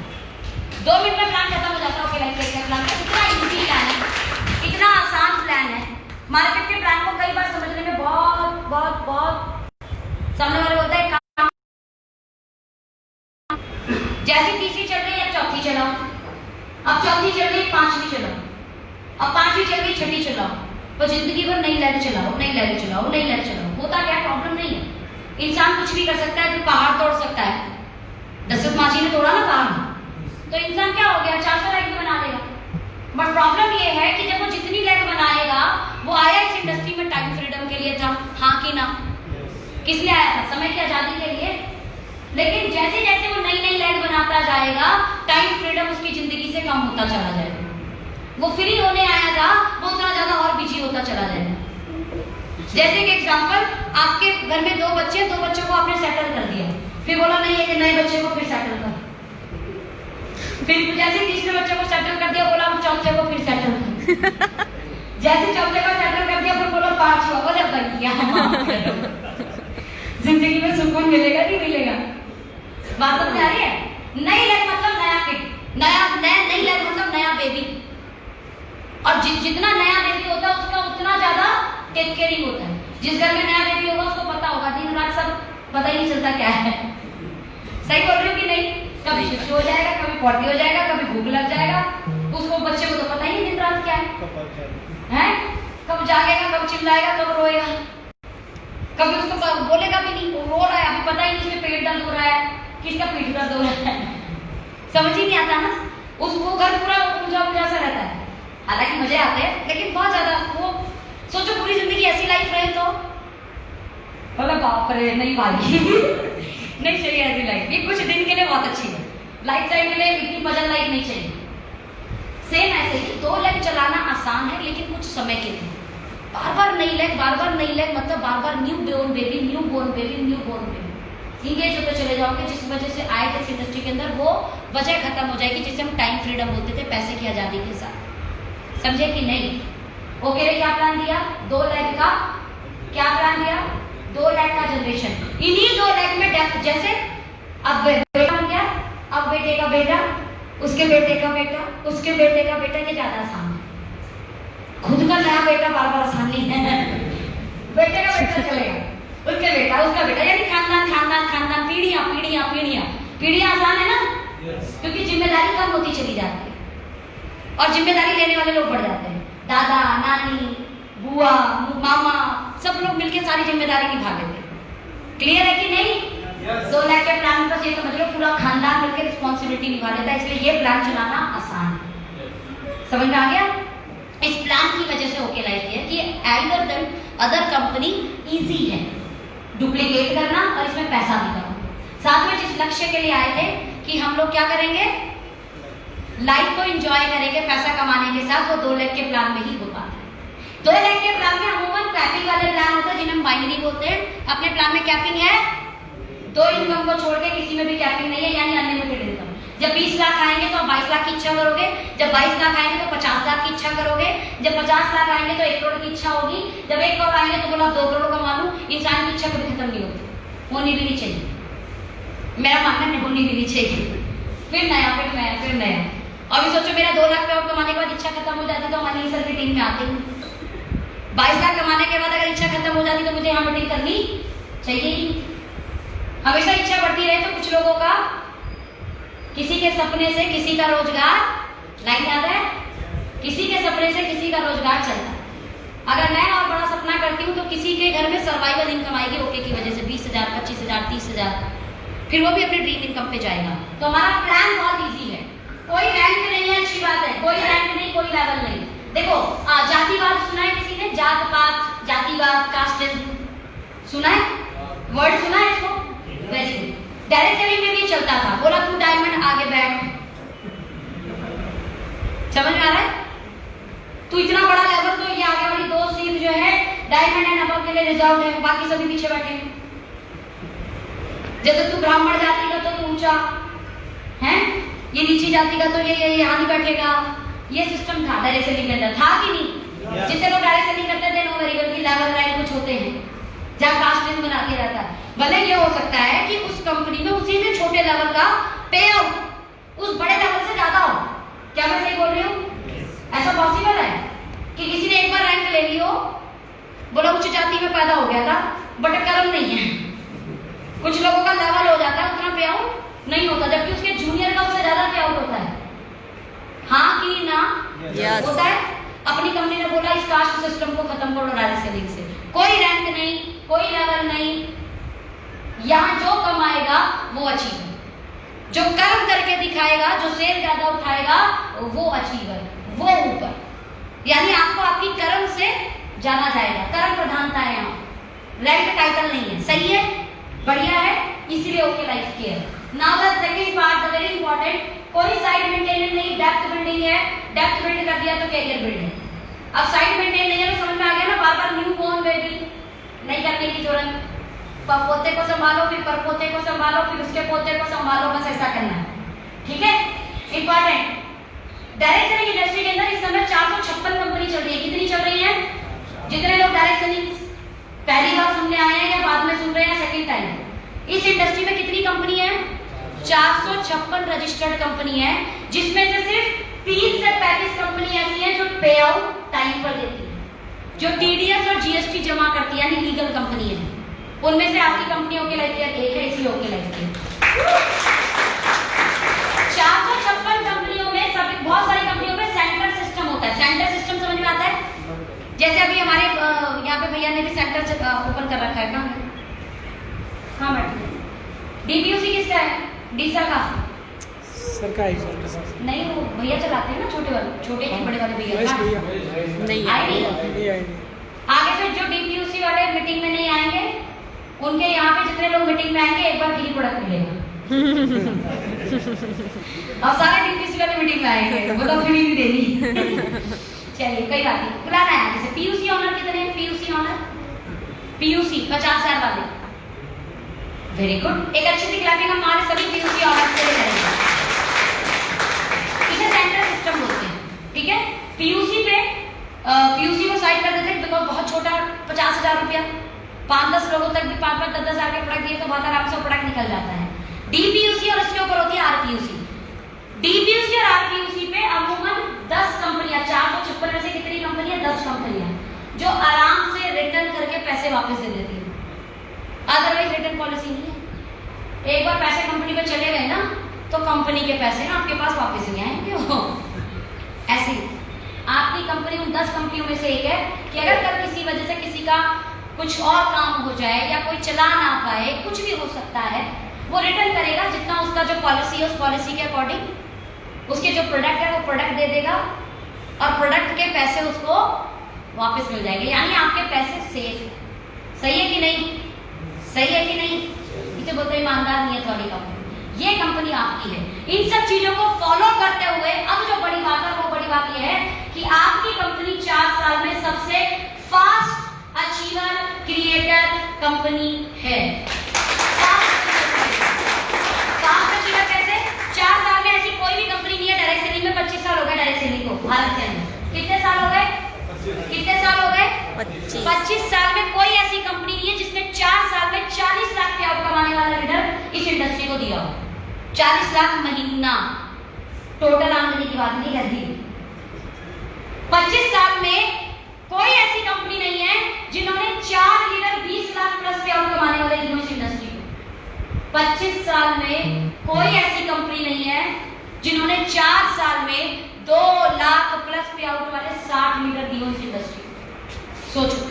2 मिनट में प्लान खत्म हो जाता है। ओके लाइफ केयर प्लान इतना इजी प्लान है, इतना आसान प्लान है। मार्केट के प्लान को कई बार समझने में बहुत बहुत बहुत सामने वाले होता है काम। जैसे तीसरी चल रही है अब चौथी चलाओ, अब चौथी चल रही है पांचवी चलाओ, अब पांचवी चल रही छठी चलाओ, तो जिंदगी भर नई लहर चलाओ, नई लहर चलाओ, नई लहर चलाओ। होता क्या, प्रॉब्लम नहीं है। इंसान कुछ भी कर सकता है, जो पहाड़ तोड़ सकता है। दशरथ मांझी ने तोड़ा ना पहाड़, तो इंसान क्या हो गया, 400 लाख बना देगा। बट प्रॉब्लम ये है कि जब वो जितनी लैग बनाएगा, वो आया इस इंडस्ट्री में टाइम फ्रीडम के लिए था, हाँ कि ना? किस लिए आया था? समय की आजादी के लिए। लेकिन जैसे जैसे वो नई नई लैग बनाता जाएगा, टाइम फ्रीडम उसकी जिंदगी से कम होता चला जाएगा। वो फ्री होने आया था, वो उतना ज्यादा और बिजी होता चला जाएगा। जैसे कि एग्जांपल, आपके घर में 2 बच्चे, 2 बच्चों को आपने सेटल कर दिया, फिर बोला नहीं एक नए बच्चे को फिर सेटल कर, फिर जैसे तीसरे बच्चे को सेटल कर दिया, बोला चौथे को फिर सेटल कर, जैसे चौथे को सेटल कर दिया, फिर बोला 5वां, बोले भैया जिंदगी में सुकून मिलेगा नहीं मिलेगा? बात समझ आ रही है? नई लाइफ मतलब नया किड, नई लाइफ मतलब नया बेबी। और जितना नया बेबी होता है उसका उतना ज्यादा टेक केयरिंग होता है। जिस घर में नया बेबी होगा उसको पता होगा, दिन रात सब पता ही नहीं चलता क्या है। सही बोल रही हूँ कि नहीं? कभी शिफ्ट हो जाएगा, कभी पॉटी हो जाएगा, कभी भूख लग जाएगा, उसको बच्चे को तो पता ही नहीं दिन रात क्या है, कब जागेगा, कब चिल्लाएगा, कब रोएगा, कभी उसको बोलेगा भी नहीं, वो रो रहा है, अभी पता ही नहीं इसमें पेट दर्द हो रहा है, किसका पेट दर्द हो रहा है, समझ ही नहीं आता ना। वो घर पूरा उलझा उलझा सा रहता है। हालांकि मजे आते हैं, लेकिन बहुत ज्यादा वो सोचो पूरी जिंदगी ऐसी लाइफ रहे तो बोला बाप रे नहीं पाएगी नहीं चाहिए ऐसी लाइफ। ये कुछ दिन के लिए बहुत अच्छी है, लाइफ टाइम के लिए इतनी मजा लाइफ नहीं चाहिए। सेम ऐसे ही 2 लाइफ चलाना आसान है, लेकिन कुछ समय के लिए। बार बार नई लाइफ मतलब बार बार न्यू बोर्न बेबी इंगेज होते चले जाओगे, जिस वजह से आए थे इस इंडस्ट्री के अंदर वो वजह खत्म हो जाएगी, जिसे हम टाइम फ्रीडम बोलते थे, पैसे की आजादी के साथ। समझे कि नहीं? ओके ने क्या प्लान दिया? 2 लाख का क्या प्लान दिया? 2 लाख का जनरेशन। इन्हीं 2 लाख में डेप्थ, जैसे अब बेटा बन गया, अब बेटे का बेटा, उसके बेटे का बेटा, उसके बेटे का बेटा, ये ज्यादा आसान है। खुद का नया बेटा बार बार आसान नहीं है। बेटे का बेटा चलेगा, उसके बेटा, उसका बेटा, यानी खानदान खानदान खानदान, पीढ़ियां पीढ़ियां पीढ़ियां। पीढ़ियां आसान है ना, क्योंकि जिम्मेदारी कम होती चली जाती है और जिम्मेदारी लेने वाले लोग बढ़ जाते हैं। दादा, नानी, बुआ, मामा, सब लोग मिलकर सारी जिम्मेदारी निभा लेते हैं। क्लियर है कि नहीं? 2 लाख के प्लान में बस ये समझ लो पूरा खानदान मिलकर रिस्पॉन्सिबिलिटी निभा लेता है, इसलिए ये प्लान चलाना आसान है। समझ में आ गया? इस प्लान की वजह से ओके लाइफ है कि either then other company easy है डुप्लीकेट करना और इसमें पैसा भी कमाना। साथ में जिस लक्ष्य के लिए आए थे कि हम लोग क्या करेंगे, लाइफ को एंजॉय करेंगे पैसा कमाने के साथ, वो 2 लाख के प्लान में ही हो पाता है। 2 लाख के प्लान में अमूमन कैपिंग वाले प्लान होते हैं जिन्हें हम बाइनरी बोलते हैं। अपने प्लान में कैपिंग है, 2 इनकम को छोड़ के किसी में भी कैपिंग नहीं है, यानी अनलिमिटेड इनकम। जब 20 लाख आएंगे तो 22 लाख की इच्छा करोगे, जब 22 लाख आएंगे तो 50 लाख की इच्छा करोगे, जब 50 लाख आएंगे तो 1 करोड़ की इच्छा होगी, जब 1 करोड़ आएंगे तो बोला 2 करोड़ कमा लूं। इंसान की इच्छा कभी खत्म नहीं होती, होनी भी नहीं चाहिए। मेरा मानना है होनी भी नहीं चाहिए। फिर नया, फिर नया, फिर नया। अभी सोचो मेरा 2 लाख रुपया कमाने के बाद इच्छा खत्म हो जाती तो हमारी सर की टीम में आती हूँ। 22 लाख कमाने के बाद अगर इच्छा खत्म हो जाती तो मुझे यहाँ मीटिंग करनी चाहिए ही। हमेशा इच्छा बढ़ती रहे तो कुछ लोगों का किसी के सपने से किसी का रोजगार, लाइन याद है, किसी के सपने से किसी का रोजगार चलता है। अगर मैं और बड़ा सपना करती हूँ तो किसी के घर में सर्वाइवल इनकम आएगी ओके की वजह से 20,000, 25,000, 30,000, फिर वो भी अपने ड्रीम इनकम पे जाएगा। तो हमारा प्लान बहुत इजी है। कोई रैंक नहीं है, अच्छी बात है, कोई रैंक नहीं, कोई लेवल नहीं। देखो जातिवाद सुना है किसी ने? जात पात, जातिवाद, कास्टिज्म सुना है? वर्ड सुना है इसको? Very good. डायरेक्ट सेलिंग में भी चलता था, बोला तू डायमंड आगे बैठ। समझ में आ रहा है? तू इतना बड़ा लेवल, तो ये आगे वाली 2 सीट जो है डायमंड एंड अबव के लिए रिजर्व है, बाकी सभी पीछे बैठे हैं। जैसे तू ब्राह्मण जाति का तो तू ऊंचा है, ये नीची जाति का तो ये यहाँ नहीं बैठेगा। ये सिस्टम था डायरेक्ट सेलिंग के अंदर, था कि नहीं? जितने लोग डायरेक्ट सेलिंग करते थे नो वेरी गुड की लेवल रैंक कुछ होते हैं, जहाँ कास्टिंग बना के रहता है। भले ये हो सकता है कि उस कंपनी में उसी से छोटे लेवल का पे आउट उस बड़े लेवल से ज्यादा हो। क्या मैं सही बोल रही हूँ? ऐसा पॉसिबल है कि किसी ने एक बार रैंक ले ली हो, बोला उच्च जाति में पैदा हो गया था, बट कर्म नहीं है। कुछ लोगों का लेवल हो जाता है, उतना पे आउट नहीं होता, जबकि उसके जूनियर का उससे ज्यादा पे आउट होता है। हाँ कि ना? yes. होता है। अपनी कंपनी ने बोला इस कास्ट सिस्टम को खत्म करो डायरेक्ट सेलिंग से। कोई रैंक नहीं, कोई लेवल नहीं, यहाँ जो कमाएगा वो अचीवर, जो कर्म करके दिखाएगा, जो सेल ज्यादा उठाएगा वो अचीवर, वो ऊपर। यानी आपको आपकी कर्म से जाना जाएगा, कर्म प्रधानता है यहाँ, रैंक टाइटल नहीं है। सही है, बढ़िया है, इसीलिए OK Life care. Now the second part, the very important, कोई साइड मेंटेनेंस नहीं, डेप्थ बिल्डिंग है। डेप्थ बिल्ड कर दिया तो कैरियर बिल्ड है। अब साइड मेंटेन नहीं है तो समझ में आ गया ना, बार बार न्यू बॉर्न बेबी नहीं करने की जरूरत। पोते को संभालो, फिर परपोते को संभालो, फिर उसके पोते को संभालो, बस ऐसा करना है। ठीक है, इंपॉर्टेंट। डायरेक्ट सेलिंग इंडस्ट्री के अंदर इस समय 456 कंपनी चल रही है। कितनी चल रही है? जितने लोग डायरेक्ट सेलिंग पहली बार सुनने आए हैं या बाद में सुन रहे हैं सेकंड टाइम, इस इंडस्ट्री में कितनी कंपनी है? 456 रजिस्टर्ड कंपनी है, जिसमें से सिर्फ 30 से 35 कंपनी ऐसी है जो पे आउट टाइम पर देती है, जो टीडीएस और जीएसटी जमा करती है, यानी लीगल कंपनी है। उनमें से आपकी कंपनियों के लाइफ एक है, इसलिए ओके लाइफ है। 456 कंपनियों में सब, बहुत सारी कंपनियों में सेंटर सिस्टम होता है। सेंटर सिस्टम समझ में आता है? जैसे अभी हमारे यहाँ पे भैया ने भी सेंटर ओपन कर रखा है। हाँ मैडम, डीपीयूसी किसका है? डीसा का सरकारी नहीं, वो भैया चलाते हैं ना, छोटे वाले, छोटे के बड़े वाले भैया नहीं आए। आगे से जो डीपीयूसी वाले मीटिंग में नहीं आएंगे, उनके यहाँ पे जितने लोग मीटिंग में आएंगे एक बार फ्री प्रोडक्ट मिलेगा। और सारे डीपीयूसी वाले मीटिंग में आएंगे, वो तो फ्री भी देनी। चलिए कोई बात नहीं, बुलाना है आगे से। पीयूसी ऑनर कितने हैं? पीयूसी ऑनर, पीयूसी 50,000 वाले, वेरी गुड। एक अच्छी सी क्लैपिंग हम हमारे सभी पीयूसी ऑनर्स के लिए करेंगे। इसे सेंटर सिस्टम बोलते हैं। ठीक है, पीयूसी पे पीयूसी को साइड कर देते बिकॉज बहुत छोटा 50,000 रुपया, 5-10 लोगों तक भी 5-10 हज़ार के प्रोडक्ट दिए तो बहुत आराम से प्रोडक्ट निकल जाता है। डीपीयूसी और उसके ऊपर होती है आरपीयूसी। डीपीयूसी और आरपीयूसी पे अमूमन 10 कंपनियां, 456 में से कितनी कंपनियां? 10 कंपनियां जो आराम से रिटर्न करके पैसे वापस दे देती है। अदरवाइज रिटर्न पॉलिसी नहीं है। एक बार पैसे कंपनी पे चले गए ना तो कंपनी के पैसे ना आपके पास वापस नहीं आएंगे। ऐसे आपकी कंपनी उन 10 कंपनियों में से एक है कि अगर कल किसी वजह से किसी का कुछ और काम हो जाए या कोई चला ना पाए, कुछ भी हो सकता है, वो रिटर्न करेगा जितना उसका जो पॉलिसी है उस पॉलिसी के अकॉर्डिंग उसके जो प्रोडक्ट है वो प्रोडक्ट दे देगा और प्रोडक्ट के पैसे उसको वापस मिल जाएंगे, यानी आपके पैसे सेफ। सही है कि नहीं? सही है कि नहीं? इसे बोलते हैं ईमानदार नियत वाली कंपनी। ये कंपनी आपकी है। इन सब चीजों को फॉलो करते हुए अब जो बड़ी बात है वो बड़ी बात यह है कि आपकी कंपनी 4 साल में सबसे फास्ट अचीवर क्रिएटर कंपनी है। फास्ट अचीवर कैसे? 4 साल में ऐसी कोई भी कंपनी नहीं है। डायरेक्ट सेलिंग में 25 साल हो गए डायरेक्ट सेलिंग को भारत के अंदर। कितने साल हो गए? कितने साल हो गए? 25 साल में कोई ऐसी कंपनी नहीं है जिसने 4 साल में 40 लाख पे आउट कमाने वाला लीडर इस इंडस्ट्री को दिया हो। 40 लाख महीना टोटल आमदनी की बात नहीं करती। 25 साल में कोई ऐसी कंपनी नहीं है जिन्होंने 4 लीडर 20 लाख प्लस पे आउट कमाने वाले लीडर इस इंडस्ट्री को। 25 साल में कोई ऐसी कंपनी नहीं है जिन्होंने 4 साल में 2 लाख प्लस पे आउट वाले 60 लीडर दिए इस इंडस्ट्री को। सोचो,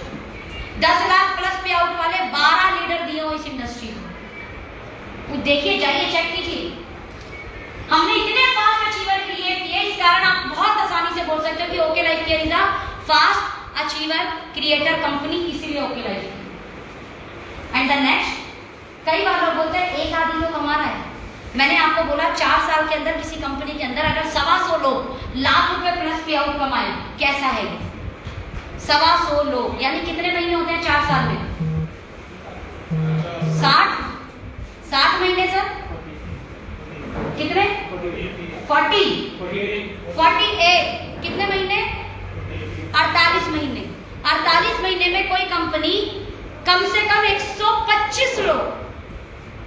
10 लाख प्लस पे आउट वाले 12 लीडर दिए हो इस इंडस्ट्री को। देखिए, जाइए चेक कीजिए। हमने इतने फास्ट अचीवर क्रिएट किए, इस कारण आप बहुत आसानी से बोल सकते हो कि OK Life Care is a fast achiever creator company, इसीलिए OK Life Care. And the next, कई बार लोग बोलते हैं एक आदमी को कमा रहा है। मैंने आपको बोला 4 साल के अंदर किसी कंपनी के अंदर अगर 125 लोग लाख रुपए प्लस पे आउट कमाए, कैसा है ये? 125 लोग यानी कितने महीने होते हैं 4 साल में? 60 महीने सर? कितने? 48 कितने महीने? 48 महीने। 48 महीने में कोई कंपनी कम से कम 125 लोग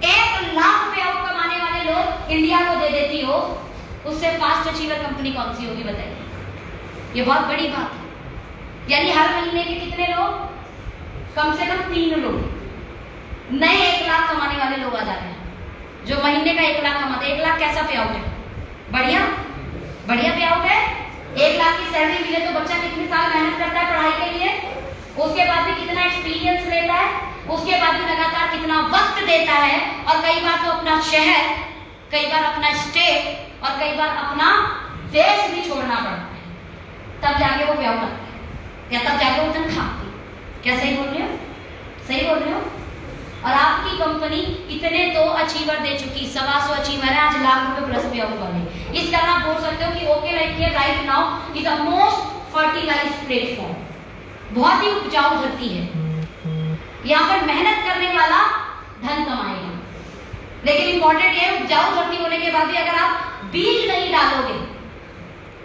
1 लाख पे आउट कमाने वाले लोग इंडिया को दे देती हो, उससे फास्ट अचीवर कंपनी कौन सी होगी बताइए? ये बहुत बड़ी बात है। यानी हर महीने के कितने लोग? कम से कम 3 लोग नए 1 लाख कमाने वाले लोग आ जाते हैं जो महीने का 1 लाख कमाते हैं। 1 लाख कैसा पे आउट है? बढ़िया पे आउट है। 1 लाख की सैलरी मिले तो बच्चा कितने साल मेहनत करता है पढ़ाई के लिए, उसके बाद भी कितना एक्सपीरियंस लेता है, उसके बाद भी लगातार कितना वक्त देता है, और कई बार तो अपना शहर, कई बार अपना स्टेट और कई बार अपना देश भी छोड़ना पड़ता है, तब जाके वो प्यार करता है या तब जाके वो तनख्वाह खाती है। क्या सही बोल रहे हो? सही बोल रहे हो? और आपकी कंपनी इतने तो अचीवर दे चुकी, 125 अचीवर है आज लाख रुपए प्लस पे आउट वाले। इस कारण आप बोल सकते हो कि OK Life Care right now is the most fertilised platform. बहुत ही उपजाऊ धरती है, यहाँ पर मेहनत करने वाला धन कमाएगा। लेकिन इंपॉर्टेंट ये, उपजाऊ धरती होने के बाद भी अगर आप बीज नहीं डालोगे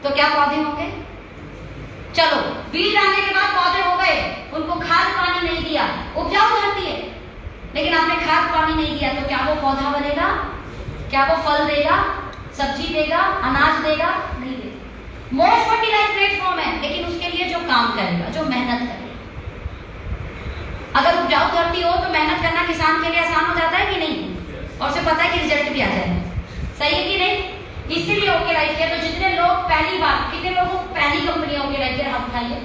तो क्या पौधे होंगे? चलो, बीज डालने के बाद पौधे हो गए, उनको खाद पानी नहीं दिया, उपजाऊ धरती है, लेकिन आपने खाद पानी नहीं दिया तो क्या वो पौधा बनेगा? क्या वो फल देगा, सब्जी देगा, अनाज देगा? नहीं देगा। मोस्ट फर्टिलाइज्ड प्लेटफॉर्म है, लेकिन उसके लिए जो काम करेगा, जो मेहनत करेगा। अगर उपजाऊ धरती हो तो मेहनत करना किसान के लिए आसान हो जाता है कि नहीं? और उसे पता है कि रिजल्ट भी आ जाएगा। सही है कि नहीं? इसीलिए ओके लाइफ केयर, तो जितने लोग पहली बार, कितने लोगों को पहली कंपनी ओके लाइफ केयर, हाथ उठाइए।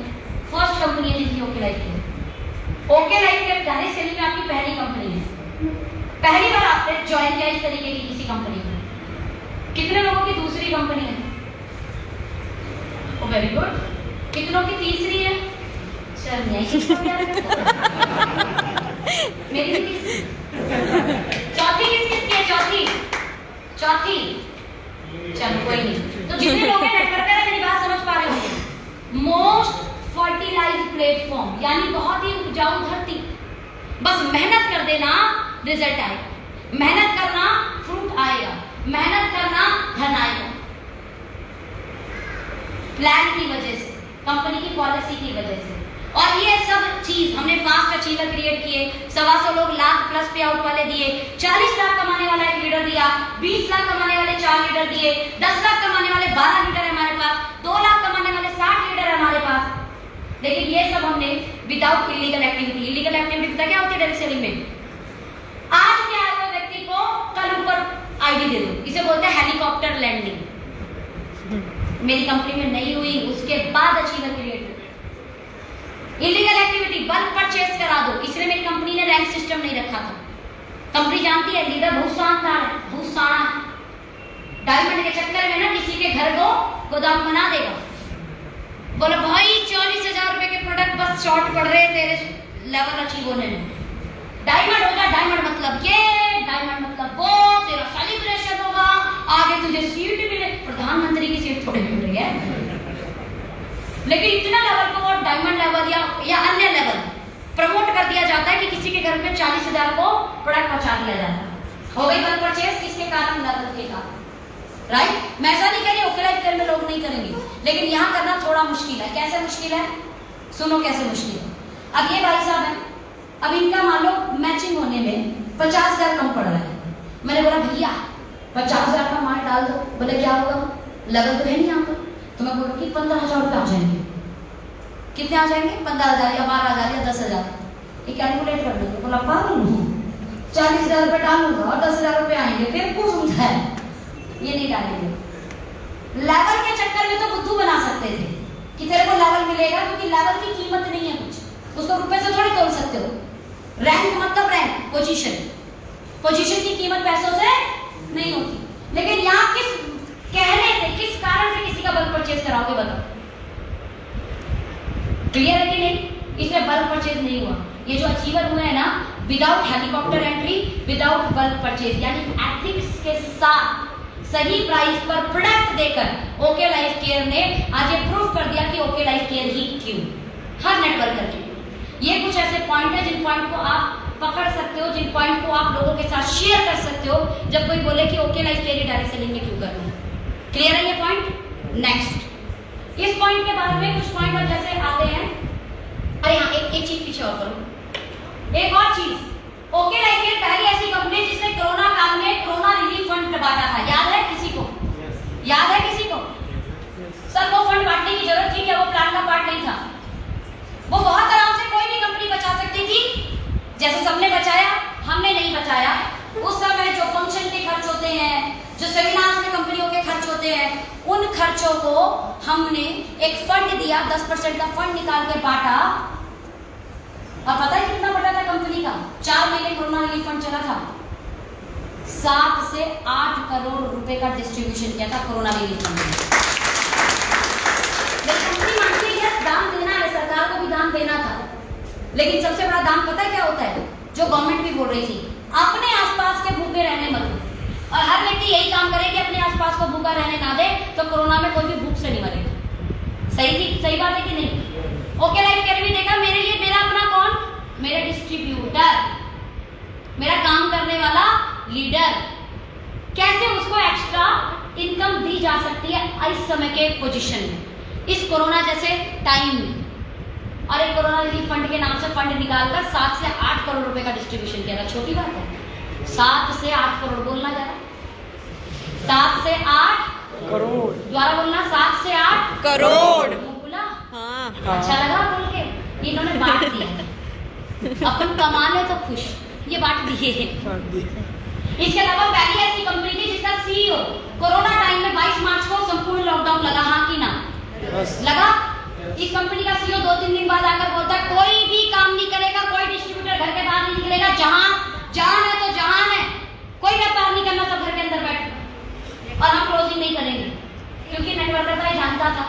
फर्स्ट कंपनी है जिसकी okay Life Care. OK Life Care direct selling में आपकी पहली कंपनी है। पहली बार आपने ज्वाइन किया इस तरीके की किसी कंपनी में। कितने लोगों की दूसरी कंपनी है? Very good. कितनों की तीसरी है? चल मेरी तीसरी। चौथी किसकी है? चौथी चलो कोई नहीं। तो जितने लोग हैं नेटवर्क में, मेरी बात समझ पा रहे होंगे। मोस्ट फर्टिलाइज्ड प्लेटफॉर्म यानी बहुत ही उपजाऊ धरती। बस मेहनत कर देना, रिजल्ट आएगा। मेहनत करना, फ्रूट आएगा। मेहनत करना, धन आएगा। प्लान की वजह से कंपनी की पॉलिसी की वजह से। और ये सब चीज हमने फास्ट अचीवर क्रिएट किए, 125 लोग लाख प्लस पे आउट वाले दिए, 40 लाख कमाने वाला एक लीडर दिया, 20 लाख कमाने वाले 4 लीडर दिए, 10 लाख कमाने वाले 12 लीडर है हमारे पास, 2 लाख कमाने वाले 60 लीडर है हमारे पास। लेकिन ये सब हमने without illegal activity. Illegal activity पता क्या होती है डायरेक्ट सेलिंग में? आज के आए हुए व्यक्ति को कल ऊपर आईडी दे दो, इसे बोलते हैं हेलीकॉप्टर लैंडिंग। मेरी कंपनी में नहीं हुई, उसके बाद अचीवर क्रिएट हुई। इलीगल एक्टिविटी, बल्क परचेस करा दो, इसलिए मेरी कंपनी ने रैंक सिस्टम नहीं रखा था। कंपनी जानती है लीडर बहुत शानदार है, बहुत शाना। डायमंड के चक्कर में ना किसी के घर को गोदाम बना देगा, बोला भाई 40,000 रुपए के प्रोडक्ट बस शॉर्ट पड़ रहे तेरे लेवल अचीव होने में। डायमंड होगा, डायमंड मतलब ये, डायमंड मतलब वो, तेरा सेलिब्रेशन होगा, आगे तुझे सीट मिले। प्रधानमंत्री की सीट थोड़ी मिल रही है, लेकिन इतना लेवल को वो डायमंड लेवल या अन्य लेवल प्रमोट कर दिया जाता है कि किसी के घर में 40,000 को प्रोडक्ट पहुंचा दिया जाता है। हो गई बल्क परचेस, किसके कारण? लेवल के कारण, राइट। मैं ऐसा नहीं कह रही ओके लाइफ केयर में लोग नहीं करेंगे, लेकिन यहाँ करना थोड़ा मुश्किल है। कैसे मुश्किल है? सुनो कैसे मुश्किल है। अब ये भाई साहब हैं, अब इनका मान लो मैचिंग होने में 50,000 कम पड़ रहा है। मैंने बोला भैया 50,000 का माल डाल दो। बोले क्या होगा, लेवल तो है नहीं यहाँ पर। तो मैं बोलूँ कि 15,000 रुपये आ जाएंगे। कितने आ जाएंगे? 15,000 या 12,000 या 10,000। ये कैलकुलेट कर लो। बोला पागल हूँ, 40,000 रुपये डालूंगा और 10,000 रुपये आएंगे, फिर कुछ समझा है, ये नहीं डालेंगे। लेवल के चक्कर में तो बुद्धू बना सकते थे कि तेरे को लेवल मिलेगा, क्योंकि लेवल की कीमत नहीं है कुछ, उसको रुपए से थोड़ी तोल सकते हो। रैंक मतलब रैंक, पोजीशन, पोजीशन की कीमत पैसों से नहीं होती। लेकिन यहाँ किस कहने से, किस कारण से किसी का बल्क परचेज कराओगे बताओ? क्लियर है कि नहीं? इसमें बल्क परचेज नहीं हुआ। ये जो अचीवर हुए हैं ना, without helicopter entry, without bulk purchase, यानी एथिक्स के साथ सही प्राइस पर प्रोडक्ट देकर ओके लाइफ केयर ने आज ये प्रूफ कर दिया कि ओके लाइफ केयर ही क्यों। हर नेटवर्कर के ये कुछ ऐसे पॉइंट है जिन पॉइंट को आप पकड़ सकते हो, जिन पॉइंट को आप लोगों के साथ शेयर कर सकते हो जब कोई बोले कि OK Life Care direct selling में क्यों करना है। क्लियर है ये पॉइंट? नेक्स्ट, इस पॉइंट के बाद में कुछ पॉइंट और जैसे आते हैं। अरे हाँ, एक चीज पीछे और करो, एक और चीज। ओके लाइफ केयर पहली ऐसी कंपनी जिसने कोरोना काल में कोरोना रिलीफ फंड बांटा था। याद है किसी को? याद है किसी को? सर वो फंड बांटने की जरूरत थी क्या? वो प्लान का पार्ट नहीं था। वो बहुत आराम से कोई भी कंपनी बचा सकती थी, जैसे सबने बचाया, हमने नहीं बचाया। उस समय जो फंक्शन के खर्च होते हैं, जो सेमिनार्स में कंपनियों के खर्च होते हैं, उन खर्चों को हमने एक फंड दिया, 10% का फंड निकाल के बांटा। और पता है कितना बड़ा था कंपनी का? 4 महीने कोरोना रिलीफ फंड चला था, 7 से 8 करोड़ रुपए का डिस्ट्रीब्यूशन किया था कोरोना रिलीफ फंड। कंपनी मानती है दान देना है, सरकार को भी दान देना था, लेकिन सबसे बड़ा दान पता है क्या होता है? जो गवर्नमेंट भी बोल रही थी, अपने आसपास के भूखे रहने मत दो। और हर व्यक्ति यही काम करे कि अपने आसपास को भूखा रहने ना दे, तो कोरोना में कोई भी भूख से नहीं मरेगा। सही बात है कि नहीं? ओके लाइफ केयर भी देखा, मेरे लिए मेरा अपना कौन? मेरा डिस्ट्रीब्यूटर, मेरा काम करने वाला लीडर, कैसे उसको एक्स्ट्रा इनकम दी जा सकती है इस समय के पोजीशन में, इस कोरोना जैसे टाइम में। और एक कोरोना रिलीफ फंड के नाम से फंड निकालकर 7 से 8 करोड़ रुपए का डिस्ट्रीब्यूशन किया था। छोटी बात है? 7 से 8 करोड़ बोलना जरा, 7 से 8 करोड़, द्वारा बोलना, 7 से 8 करोड़। बोला? हाँ। अच्छा लगा बोल के? इन्होंने बांट दिया। अपन कमाने तो खुश, ये बांट दिए। इसके अलावा पहली ऐसी कंपनी थी जिसका सीईओ कोरोना टाइम में 22 मार्च को संपूर्ण लॉकडाउन लगा, हाँ कि ना? लगा। इस कंपनी का सीईओ 2-3 दिन बाद आकर बोलता है कोई भी काम नहीं करेगा, कोई डिस्ट्रीब्यूटर घर के बाहर नहीं निकलेगा, जहां जान है तो जहान है, कोई व्यापार नहीं करना, सब घर के अंदर बैठ, और हम क्लोजिंग नहीं करेंगे। क्योंकि नेटवर्कर था, जानता था,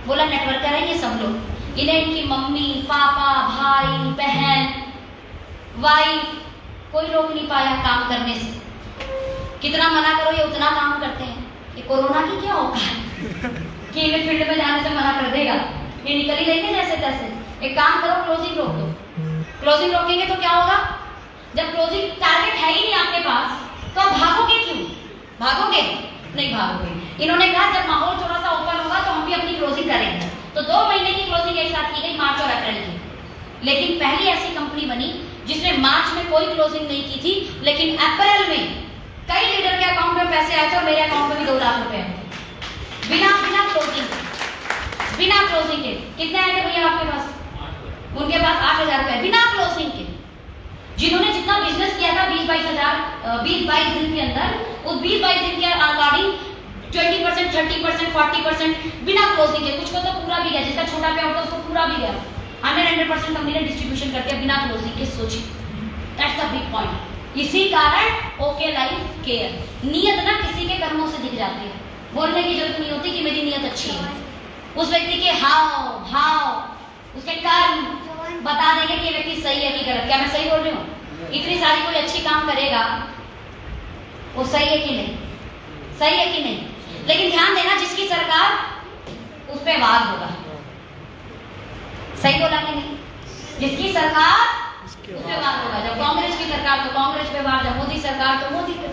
बोला नेटवर्कर है ये सब लोग, इन्हें इनकी मम्मी पापा भाई बहन वाइफ कोई रोक नहीं पाया काम करने से। कितना मना करो ये उतना काम करते हैं। ये कोरोना की क्या औकात कि इन्हें फील्ड में जाने से मना कर देगा, ये निकल ही लेंगे जैसे तैसे। एक काम करो, क्लोजिंग रोक दो। क्लोजिंग रोकेंगे तो क्या होगा? जब क्लोजिंग टारगेट है ही नहीं आपके पास, तो भागोगे क्यों? भागोगे नहीं, भागोगे। इन्होंने कहा जब माहौल थोड़ा सा ओपन होगा तो हम भी अपनी क्लोजिंग करेंगे। तो 2 महीने की क्लोजिंग एक साथ की गई, मार्च और अप्रैल की। लेकिन पहली ऐसी कंपनी बनी जिसने मार्च में कोई क्लोजिंग नहीं की थी, लेकिन अप्रैल में कई लीडर के अकाउंट में पैसे आए थे और मेरे अकाउंट में भी 2 लाख रुपए आए थे, बिना क्लोजिंग के। कितने आए थे भैया आपके पास? उनके पास 8,000 रुपए बिना क्लोजिंग के। जिन्होंने जितना बिजनेस किया था 20-22 दिन के अंदर, उस 20-22 दिन के अकॉर्डिंग 20%, 30%, 40% बिना क्लोजिंग के। कुछ को तो पूरा भी गया, जिसका छोटा पे आउट था उसको पूरा भी गया। 100% कंपनी ने डिस्ट्रीब्यूशन करते हैं बिना क्लोजिंग के। सोचिए, दैट्स द बिग पॉइंट। इसी कारण ओके लाइफ केयर। नियत ना किसी के कर्मों से दिख जाती है, बोलने की जरूरत नहीं होती कि मेरी नियत अच्छी है। उस व्यक्ति के हाव, उसके कर्म बता देंगे कि ये व्यक्ति सही है कि गलत। क्या मैं सही बोल रही हूँ? इतनी सारी कोई अच्छी काम करेगा, वो सही है कि नहीं? सही है कि नहीं? लेकिन ध्यान देना, जिसकी सरकार उस पे वार होगा। सही बोला कि नहीं? जिसकी सरकार उस पे वार होगा। जब कांग्रेस की सरकार तो कांग्रेस पे वार, जब मोदी सरकार तो मोदी पे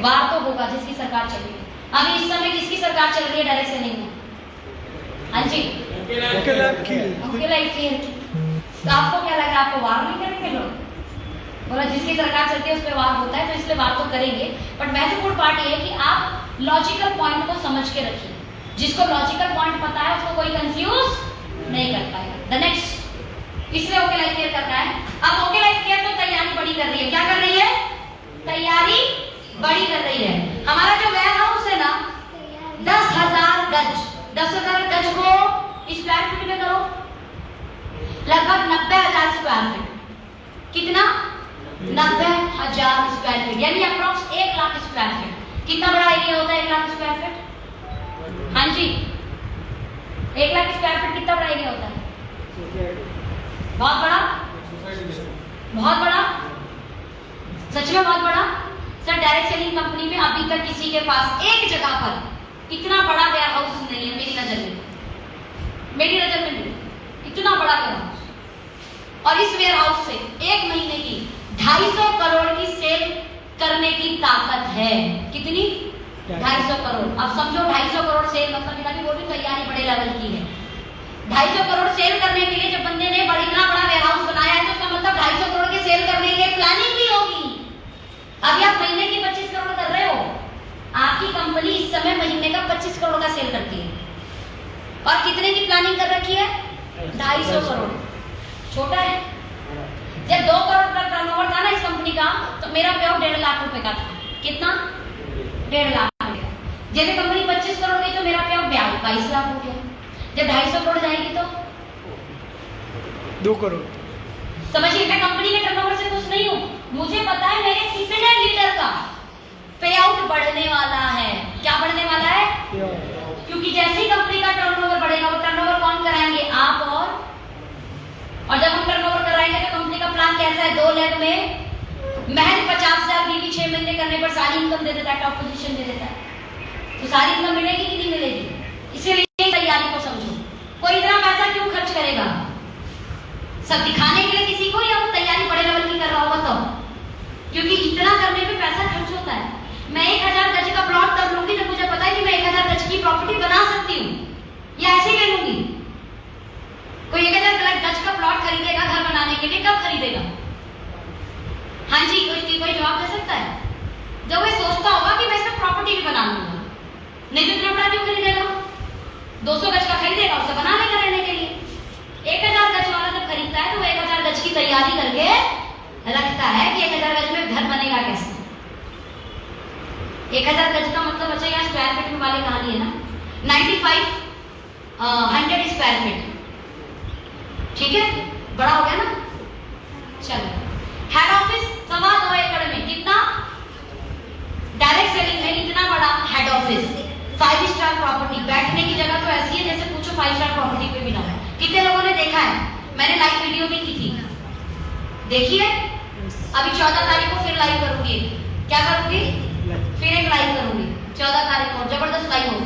वार तो होगा जिसकी सरकार चल रही है। अभी इस समय किसकी सरकार चल रही है? डायरेक्ट से नहीं है। हाँ जी, ओके लाइफ की। तो आपको क्या लग रहा है, आपको वार नहीं करेंगे लोग? बोला जिसकी सरकार चलती है उस पर वार होता है, तो इसलिए वार तो करेंगे। बट महत्वपूर्ण पार्ट ये है कि आप लॉजिकल पॉइंट को समझ के रखिए। जिसको लॉजिकल पॉइंट पता है उसको कोई कंफ्यूज नहीं कर पाएगा। द नेक्स्ट, इसलिए ओके लाइफ केयर करना है। अब ओके लाइफ केयर तो तैयारी बड़ी कर रही है। क्या कर रही है? तैयारी बड़ी कर रही है। हमारा जो वेयर हाउस है ना, 10,000 गज, 10,000 गज को स्क्वायर फीट में करो, लगभग 90,000 स्क्वायर फीट। कितना? 90,000 स्क्वायर फीट, यानी अप्रॉक्स 1 लाख स्क्वायर फीट। कितना बड़ा एरिया होता है 1 लाख स्क्वायर फीट? हाँ जी, 1 लाख स्क्वायर फीट कितना बड़ा एरिया होता है? बहुत बड़ा, बहुत बड़ा, सच में बहुत बड़ा। सर डायरेक्ट सेलिंग कंपनी में अभी तक किसी के पास एक जगह पर इतना बड़ा वेयर हाउस नहीं है मेरी नजर में नहीं, इतना बड़ा वेयर हाउस। और इस वेयर हाउस से एक महीने की 250 करोड़ की सेल करने की ताकत है। कितनी? 250 करोड़। अब समझो 250 करोड़ सेल, मतलब मेरा भी बोल रही तैयारी बड़े लेवल की है। 250 करोड़ सेल करने के लिए जब बंदे ने इतना बड़ा वेयर हाउस बनाया है, तो इसका मतलब 250 करोड़ के सेल करने के प्लानिंग भी होगी। अभी आप महीने की 25 करोड़ कर रहे हो, आपकी कंपनी इस समय महीने का 25 करोड़ का सेल करती है। और कितने की प्लानिंग कर रखी है? 250 करोड़। छोटा है? जब 2 करोड़ का टर्नओवर था ना इस कंपनी का, तो मेरा पे आउट 1.5 लाख रुपए का था। कितना? 1.5 लाख रुपए। जब कंपनी 25 करोड़ गई तो मेरा पे आउट 22 लाख हो गया। जब 250 करोड़ जाएगी तो 2 करोड़। समझिए, मैं कंपनी के टर्नओवर से खुश नहीं हूँ। मुझे पता है मेरे कितने लीडर का पे आउट बढ़ने वाला है। क्या बढ़ने वाला है? क्योंकि जैसे ही कंपनी का टर्नओवर बढ़ेगा, वो टर्नओवर कौन कराएंगे? आप। और जब हम टर्नओवर कराएंगे तो कंपनी का प्लान कैसा है? 2 लाख में महज 50,000 बीवी 6 महीने करने पर सारी इनकम दे देता है, टॉप पोजीशन दे देता है। तो सारी इनकम मिलेगी कि नहीं मिलेगी? इसीलिए तैयारी को समझो। कोई इतना पैसा क्यों खर्च करेगा? सब दिखाने के लिए किसी को, या वो तैयारी बड़े लेवल की कर रहा होगा तब? क्योंकि इतना करने पे पैसा खर्च होता है। मैं 1000 गज का प्लॉट तब लूंगी जब मुझे पता है कि मैं 1000 गज की प्रॉपर्टी बना सकती हूँ, या ऐसे ले लूंगी। कोई 1000 गज का प्लॉट खरीदेगा घर बनाने के लिए, कब खरीदेगा? हाँ जी, कोई जवाब दे सकता है? जब वो सोचता होगा कि मैं इसमें प्रॉपर्टी भी बना लूंगा। नहीं तो इतना बड़ा क्यों खरीदेगा? 200 गज का खरीदेगा उसे बनाने का रहने के लिए। 1000 गज वाला जब खरीदता है तो वो 1000 गज की तैयारी करके रखता है कि 1000 गज में घर बनेगा कैसे। 1000 गज का मतलब अच्छा यहाँ स्क्वायर फीट में वाली कहानी है ना, 95-100 स्क्वायर फीट। ठीक है, बड़ा हो गया ना। चलो, हेड ऑफिस 2.25 एकड़ में। कितना? डायरेक्ट सेलिंग में इतना बड़ा हेड ऑफिस, 5 स्टार प्रॉपर्टी। बैठने की जगह तो ऐसी है जैसे पूछो 5 स्टार प्रॉपर्टी पे भी ना हो। कितने लोगों ने देखा है? मैंने लाइव वीडियो भी की थी, देखिए। अभी 14 तारीख को फिर लाइव करूंगी। क्या करूंगी? फिर एक लाइव करूंगी 14 तारीख को, जबरदस्त लाइव हो।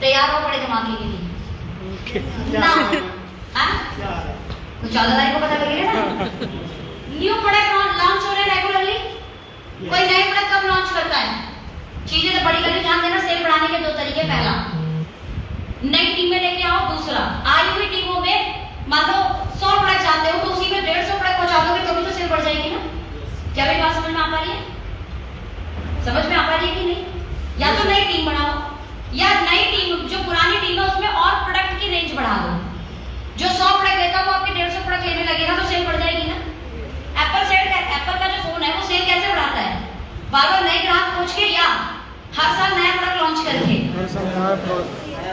तैयार हो बड़े धमाके के लिए ना? तो 14 तारीख को पता लगेगा ना। न्यू प्रोडक्ट लॉन्च हो रहे रेगुलरली। कोई नए प्रोडक्ट कब लॉन्च करता है? चीजें तो बड़ी करनी। ध्यान देना, सेल बढ़ाने के 2 तरीके। पहला, नई टीम में लेके आओ। दूसरा, आई हुई टीमों में मान लो 100 प्रोडक्ट चाहते हो तो उसी में 150 प्रोडक्ट पहुंचा दोगे तो भी तो सेल बढ़ जाएगी ना। क्या मेरी बात समझ में आ पा रही है? समझ में आ पा रही है कि नहीं? या तो नई टीम बनाओ या नई टीम जो पुरानी टीम है उसमें और प्रोडक्ट की रेंज बढ़ा दो। जो 100 प्रोडक्ट देता है वो आपके 150 प्रोडक्ट लेने लगेगा तो सेल बढ़ जाएगी ना। एप्पल का जो फोन है वो सेल कैसे बढ़ाता है? बार बार नए ग्राहक खोज के या हर साल नया प्रोडक्ट लॉन्च करके।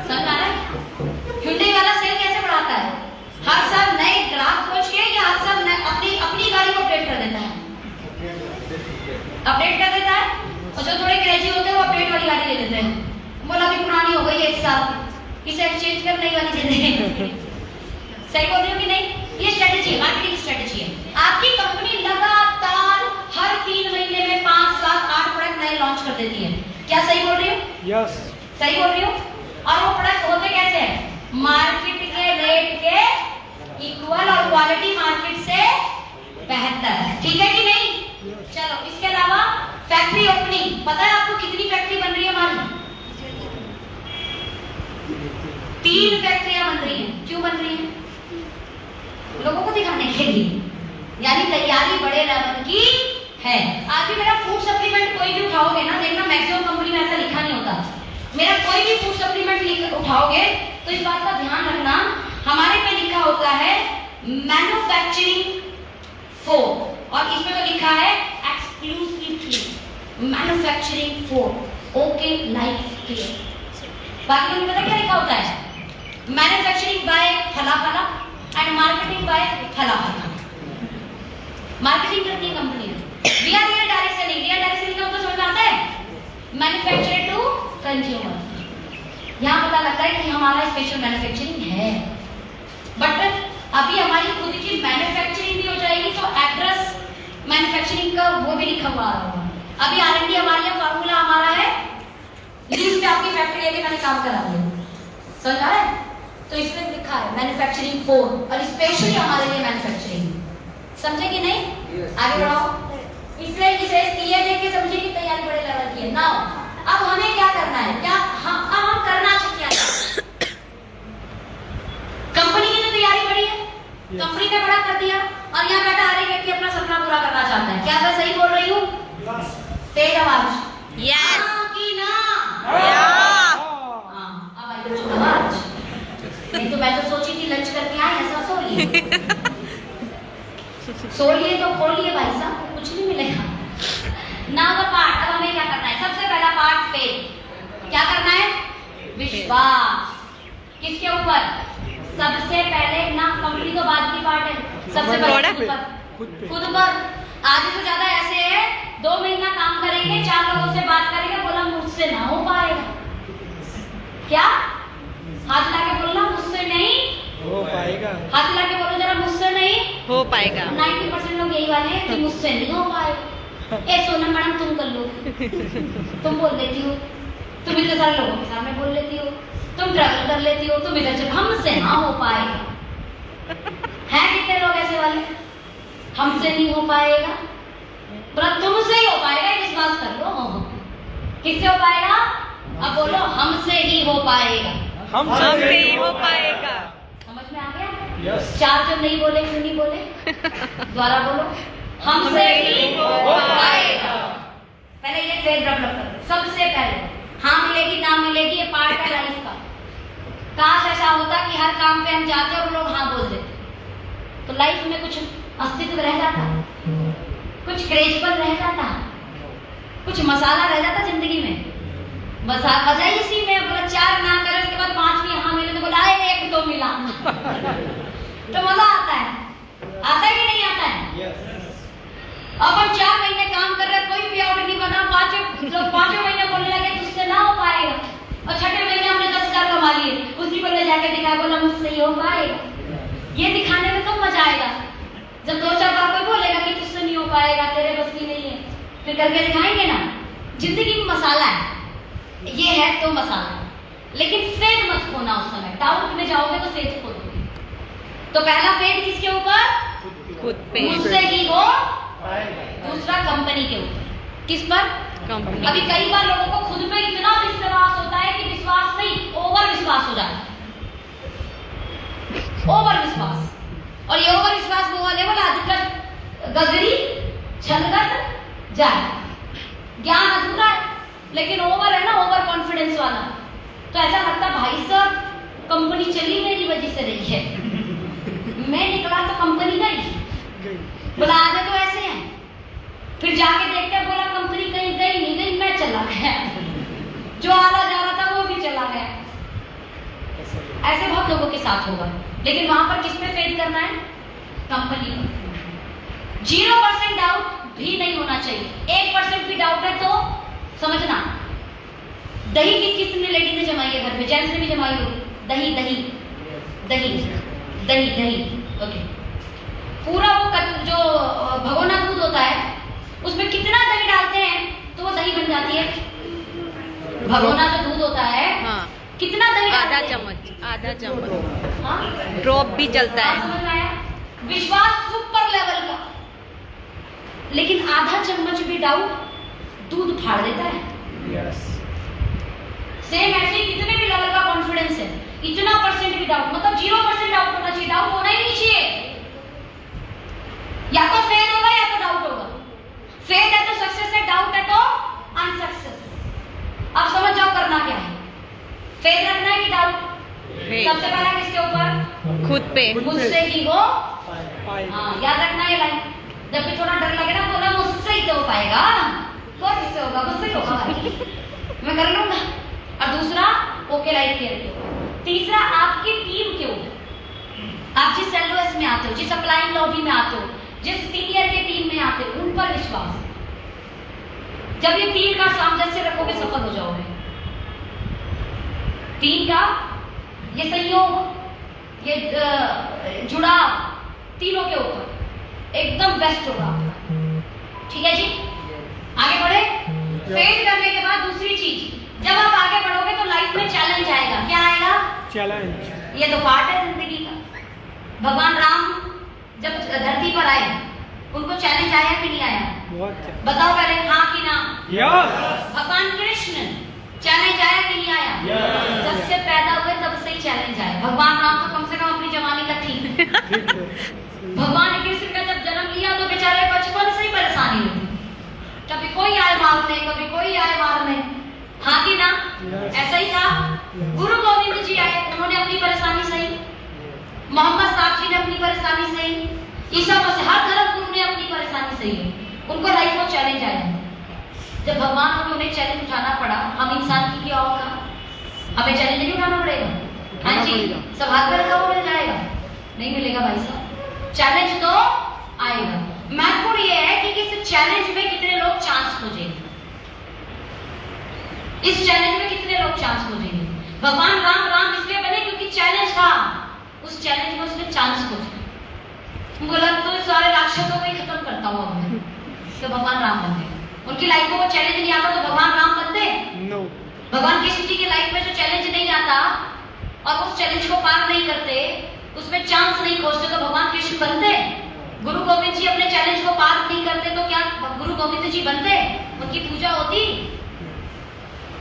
समझ आ रहा है? hyundai वाला सेल कैसे बढ़ाता है? हर साल नए ग्राहक खोज के या हर साल अपनी गाड़ी को अपडेट कर देता है। अपडेट कर देता है और जो थोड़े क्रेजी होते हैं वो अपडेट वाली गाड़ी ले लेते हैं। बोला अभी पुरानी हो गई 1 साल, इसे एक्सचेंज कर नई वाली दे दें। सही बोल रही हो कि नहीं? ये स्ट्रेटेजी है, मार्केटिंग स्ट्रेटेजी है। आपकी कंपनी लगातार हर 3 महीने में 5, 7, 8 प्रोडक्ट नए लॉन्च कर देती है। क्या सही बोल रही हो? यस। सही बोल रही हो? और वो प्रोडक्ट होते कैसे हैं? मार्केट के रेट के इक्वल और क्वालिटी मार्केट से बेहतर। ठीक है कि नहीं? चलो, इसके अलावा फैक्ट्री ओपनिंग, पता है आपको कितनी फैक्ट्री बन रही है हमारी? 3 फैक्ट्रियां बन रही हैं। क्यों बन रही हैं? लोगों को दिखाने के लिए, यानी तैयारी बड़े लेवल की है। आज भी मेरा फूड सप्लीमेंट कोई भी उठाओगे ना, देखना मैक्सिमम कंपनी में ऐसा लिखा नहीं होता। मेरा कोई भी फूड सप्लीमेंट उठाओगे तो इस बात का ध्यान रखना, हमारे पे लिखा होता है मैन्युफैक्चरिंग फॉर, और इसमें तो लिखा है exclusively manufacturing for okay Life care. बाकी तुम्हें पता क्या लिखा होता है? मैन्युफैक्चरिंग बाय फला फला एंड मार्केटिंग बाय फला फला। मार्केटिंग करती है company. We are real direct selling. Real direct selling का मतलब समझ में आता है? Manufacture to consumer. यहाँ पता लगता है कि हमारा स्पेशल मैन्युफैक्चरिंग है, बट अभी हमारी खुद की मैन्युफैक्चरिंग भी हो जाएगी तो एड्रेस मैन्युफैक्चरिंग का वो भी लिखा हुआ होगा। अभी R&D हमारी है, फार्मूला हमारा है, लीज पे आपकी फैक्ट्री लेके मैंने काम करा दिया। समझ आ रहा है? तो इसमें लिखा है मैन्युफैक्चरिंग फॉर, और स्पेशली हमारे लिए मैन्युफैक्चरिंग। समझे कि नहीं? आगे बढ़ाओ। इसलिए इसे क्लियर देख के समझिए कि तैयारी बड़े लेवल की है। नाउ अब हमें क्या करना है? क्या हम करना चाहिए? कंपनी की तो तैयारी बड़ी है, कंपनी ने बड़ा कर दिया, और यहाँ बैठा हर एक व्यक्ति अपना सपना पूरा करना चाहता है। क्या मैं सही बोल रही हूँ? तेज आवाज। यस कि ना? अब आई तो आवाज। नहीं तो मैं तो सोची थी लंच करके आए, ऐसा सो लिए। सो लिए तो खो लिए भाई साहब, कुछ नहीं मिलेगा। नाउ द पार्ट, अब हमें क्या करना है? सबसे पहला पार्ट फेथ। क्या करना है? विश्वास। किसके ऊपर? सबसे पहले ना, कंपनी तो बाद की पार्ट है, सबसे पहले खुद पर। आधे से ज्यादा ऐसे है 2 महीना काम करेंगे, 4 लोगों से बात करेंगे, बोला मुझसे ना हो पाएगा। क्या? हाथ ला के बोलना मुझसे नहीं हो पाएगा। हाथ ला के बोलो जरा, मुझसे नहीं हो पाएगा। 90% लोग यही वाले हैं कि मुझसे नहीं हो पाएगा। ए सोना मैडम तुम कर लो, तुम बोल लेती हो, तुम इतने सारे लोगों के सामने बोल लेती हो, तुम ट्रैवल कर लेती हो, तुम इधर से, हमसे ना हो पाएगा। हैं कितने लोग ऐसे वाले? हमसे नहीं हो पाएगा, पर तुमसे ही हो पाएगा, विश्वास कर लो। किससे हो पाएगा? अब बोलो, हमसे ही हो पाएगा। हमसे ही हो पाएगा। समझ में आ गया? यस। 4 जब नहीं बोले क्यों नहीं बोले? दोबारा बोलो, हमसे ही हो पाएगा। पहले ये फेथ डेवलप करो। सबसे पहले हाँ मिलेगी ना मिलेगी ये पार्ट है लाइफ का। काश ऐसा होता कि हर काम पे हम जाते और लोग हाँ बोल देते, तो लाइफ में कुछ अस्तित्व रह जाता, कुछ क्रेजबल रह जाता, कुछ मसाला रह जाता जिंदगी में। मजा इसी में, बोला 4 ना करे उसके बाद 5 हाँ मिले तो बोला 1 तो मिला। तो मजा आता है कि नहीं आता है? अब हम 4 महीने काम कर रहे, कोई पे आउट नहीं बना, 5वें महीने बोलने लगे तुझसे ना हो पाएगा, और 6ठे महीने हमने 10,000 कमा लिए, उसी पर ले जाके दिखाया, बोला मुझसे ही हो पाएगा। ये दिखाने में कब मजा आएगा? जब 2-4 बार कोई बोलेगा कि तुझसे नहीं हो पाएगा, तेरे बस की नहीं है, फिर करके दिखाएंगे ना। जिंदगी में मसाला है, ये है तो मसाला, लेकिन फेथ मत खोना। उस समय डाउट में जाओगे तो फेथ खो दोगे। तो पहला फेथ किसके ऊपर? खुद पे। मुझसे ही हो। दूसरा कंपनी के ऊपर। किस पर? कंपनी। अभी कई बार लोगों को खुद पे इतना विश्वास होता है कि विश्वास नहीं, ओवर विश्वास हो जाता है। ओवर विश्वास, और ये ओवर विश्वास वो वाले वाला अधिकतर गगरी छलगत जाए, ज्ञान अधूरा है, लेकिन ओवर है ना, ओवर कॉन्फिडेंस वाला, तो ऐसा लगता भाई साहब कंपनी चली मेरी वजह से रही है, मैं निकला तो कंपनी गई। बोला आधे तो ऐसे हैं, फिर जाके देखते हैं, बोला कंपनी कहीं गई नहीं गई, मैं चला गया, जो आला जा रहा था वो भी चला गया। ऐसे बहुत लोगों के साथ होगा, लेकिन वहां पर किस पे फेथ करना है? कंपनी पर। 0% डाउट भी नहीं होना चाहिए। 1% भी डाउट है तो समझना, दही किस ने लेडी ने जमाई है घर पे, जेंट्स ने भी जमाई होगी, दही दही दही दही दही, ओके। पूरा वो जो भगोना दूध होता है उसमें कितना दही डालते हैं तो वो दही बन जाती है। भगोना जो दूध होता है, हाँ, कितना दही डालते आधा हैं? चम्मच, आधा चम्मच हाँ? ड्रॉप भी चलता है। समझ में आया? विश्वास सुपर लेवल का, लेकिन आधा चम्मच भी डाउट दूध फाड़ देता है। सेम ऐसे ही कितने भी लेवल का कॉन्फिडेंस है, इतना परसेंट भी डाउट, मतलब 0% डाउट होना चाहिए, डाउट होना ही नहीं चाहिए। या तो फेथ होगा या तो डाउट होगा। फेथ है तो सक्सेस है, डाउट है तो अनसक्सेस। अब समझ जाओ करना क्या है। फेथ रखना है कि डाउट? सबसे पहला किसके ऊपर? खुद पे। मुझसे ही हो। हाँ, याद रखना ये लाइन। जब भी थोड़ा डर लगे ना, बोला मुझसे ही तो हो पाएगा, तो किससे होगा? मुझसे ही होगा भाई, मैं कर लूंगा। और दूसरा ओके लाइफ केयर के ऊपर। तीसरा आपकी टीम के ऊपर, आप जिस एलओएस में आते हो, जिस अप्लाइंग लॉबी में आते हो, जिस सीनियर के टीम में आते हो, उन पर विश्वास। जब ये तीन का सामंजस्य रखोगे सफल हो जाओगे। तीन का ये संयोग, ये जुड़ाव तीनों के ऊपर एकदम बेस्ट होगा। ठीक है जी, आगे बढ़े। फेथ करने के बाद दूसरी चीज, जब आप आगे बढ़ोगे तो लाइफ में चैलेंज आएगा। क्या आएगा? चैलेंज। ये तो पार्ट है जिंदगी का। भगवान राम जब धरती पर आए, उनको चैलेंज आया कि नहीं आया? बताओ पहले, हाँ कि ना? भगवान कृष्ण चैलेंज आया कि नहीं आया? जब से पैदा हुए तब से ही चैलेंज आया। भगवान राम तो कम से कम अपनी जवानी तक ठीक। भगवान कृष्ण का जब जन्म लिया तो बेचारे बचपन से ही परेशानी हुई, कभी कोई आए मारने, कभी कोई आए मारने, हाँ कि ना? ऐसा ही था। गुरु गोविंद जी आए, उन्होंने अपनी परेशानी सही, मोहम्मद साहब जी ने अपनी परेशानी सही, ईसा मसीह, हर धर्म गुरु ने अपनी परेशानी सही। उनको लाइफ में चैलेंज आया, जब भगवान को उन्हें चैलेंज उठाना पड़ा, हम इंसान की क्या होगा? हमें चैलेंज नहीं उठाना पड़ेगा? हाँ जी, सब हाथ पर रखा हुआ मिल जाएगा? नहीं मिलेगा भाई साहब, चैलेंज तो आएगा। महत्वपूर्ण ये है कि इस चैलेंज में कितने लोग चांस खोजेंगे, इस चैलेंज में कितने लोग चांस खोजेंगे। भगवान राम राम इसलिए बने क्योंकि चैलेंज था, उस चैलेंज में उसने चांस खोजा। बोला तो सारे राक्षसों को ही खत्म करता हूँ अब मैं, तो भगवान राम बन गए। उनकी लाइफ में वो चैलेंज नहीं आता तो भगवान राम बनते? भगवान कृष्ण जी की लाइफ में जो चैलेंज नहीं आता और उस चैलेंज को पार नहीं करते, उसमें चांस नहीं खोजते, तो भगवान कृष्ण बनते? गुरु गोविंद जी अपने चैलेंज को पार नहीं करते तो क्या गुरु गोविंद जी बनते? उनकी पूजा होती?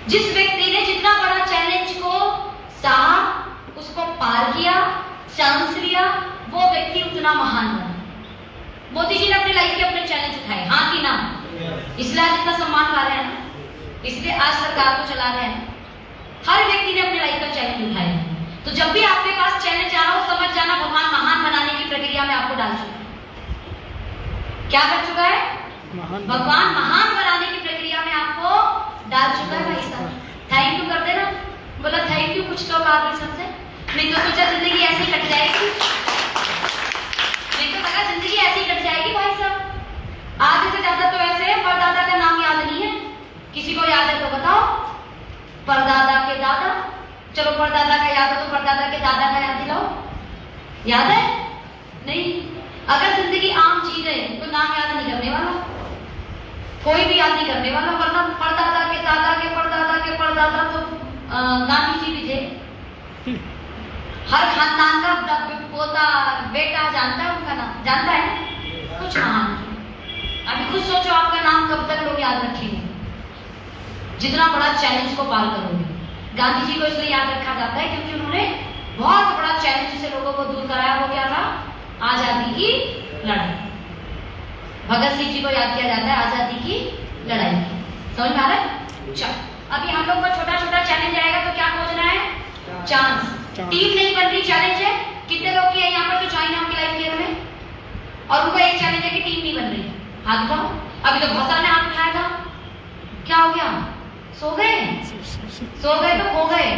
जिस व्यक्ति ने जितना बड़ा चैलेंज को सहा, उसको पार किया, चांस लिया, वो व्यक्ति उतना महान बना। मोदी जी ने अपनी लाइफ के अपने चैलेंज उठाए, हाँ कि ना? इसलिए आज इतना सम्मान पा रहे हैं ना, इसलिए आज सरकार को चला रहे हैं। हर व्यक्ति ने अपनी लाइफ का चैलेंज उठाया। तो जब भी आपके पास चैलेंज आ रहा हो, समझ जाना भगवान महान बनाने की प्रक्रिया में आपको डाल चुका है। क्या कर चुका है? भगवान महान बनाने की प्रक्रिया में आपको डाल चुका है भाई साहब। थैंक यू कर देना। बोला थैंक यू कुछ तो काबिल सबसे। मैं तो सोचा जिंदगी ऐसी कट जाएगी, मैं तो लगा जिंदगी ऐसी कट जाएगी भाई साहब। आधे से ज्यादा तो ऐसे है, परदादा का नाम याद नहीं है, किसी को याद है तो बताओ। परदादा के दादा, चलो परदादा का याद है तो परदादा के दादा का याद दिलाओ। याद है? नहीं। अगर जिंदगी आम जी रहे तो नाम याद नहीं करने वाला, कोई भी याद नहीं करने वाला, वरना परदादा के दादा के परदादा के परदादा तो गांधी जी भी थे। हर खानदान का पोता बेटा जानता है उनका नाम, जानता है कुछ महान। अभी खुद सोचो आपका नाम कब तक लोग याद रखेंगे, जितना बड़ा चैलेंज को पार करोगे। गांधी जी को इसलिए याद रखा जाता है क्योंकि उन्होंने बहुत बड़ा चैलेंज से लोगों को दूर कराया। वो क्या था? आजादी की लड़ाई। भगत सिंह जी को याद किया जाता है आजादी की लड़ाई। समझ में आ रहा है? चलो अभी हम लोग को छोटा छोटा चैलेंज आएगा तो क्या खोजना है? चांस। टीम नहीं बन रही, चैलेंज है। कितने लोग की है यहाँ पर जो ज्वाइन है उनकी लाइफ क्लियर में, और उनको एक चैलेंज है कि टीम नहीं बन रही? हाथ उठाओ। अभी तो बहुत सारे ने हाथ उठाया था, क्या हो गया? सो गए? सो गए तो खो गए।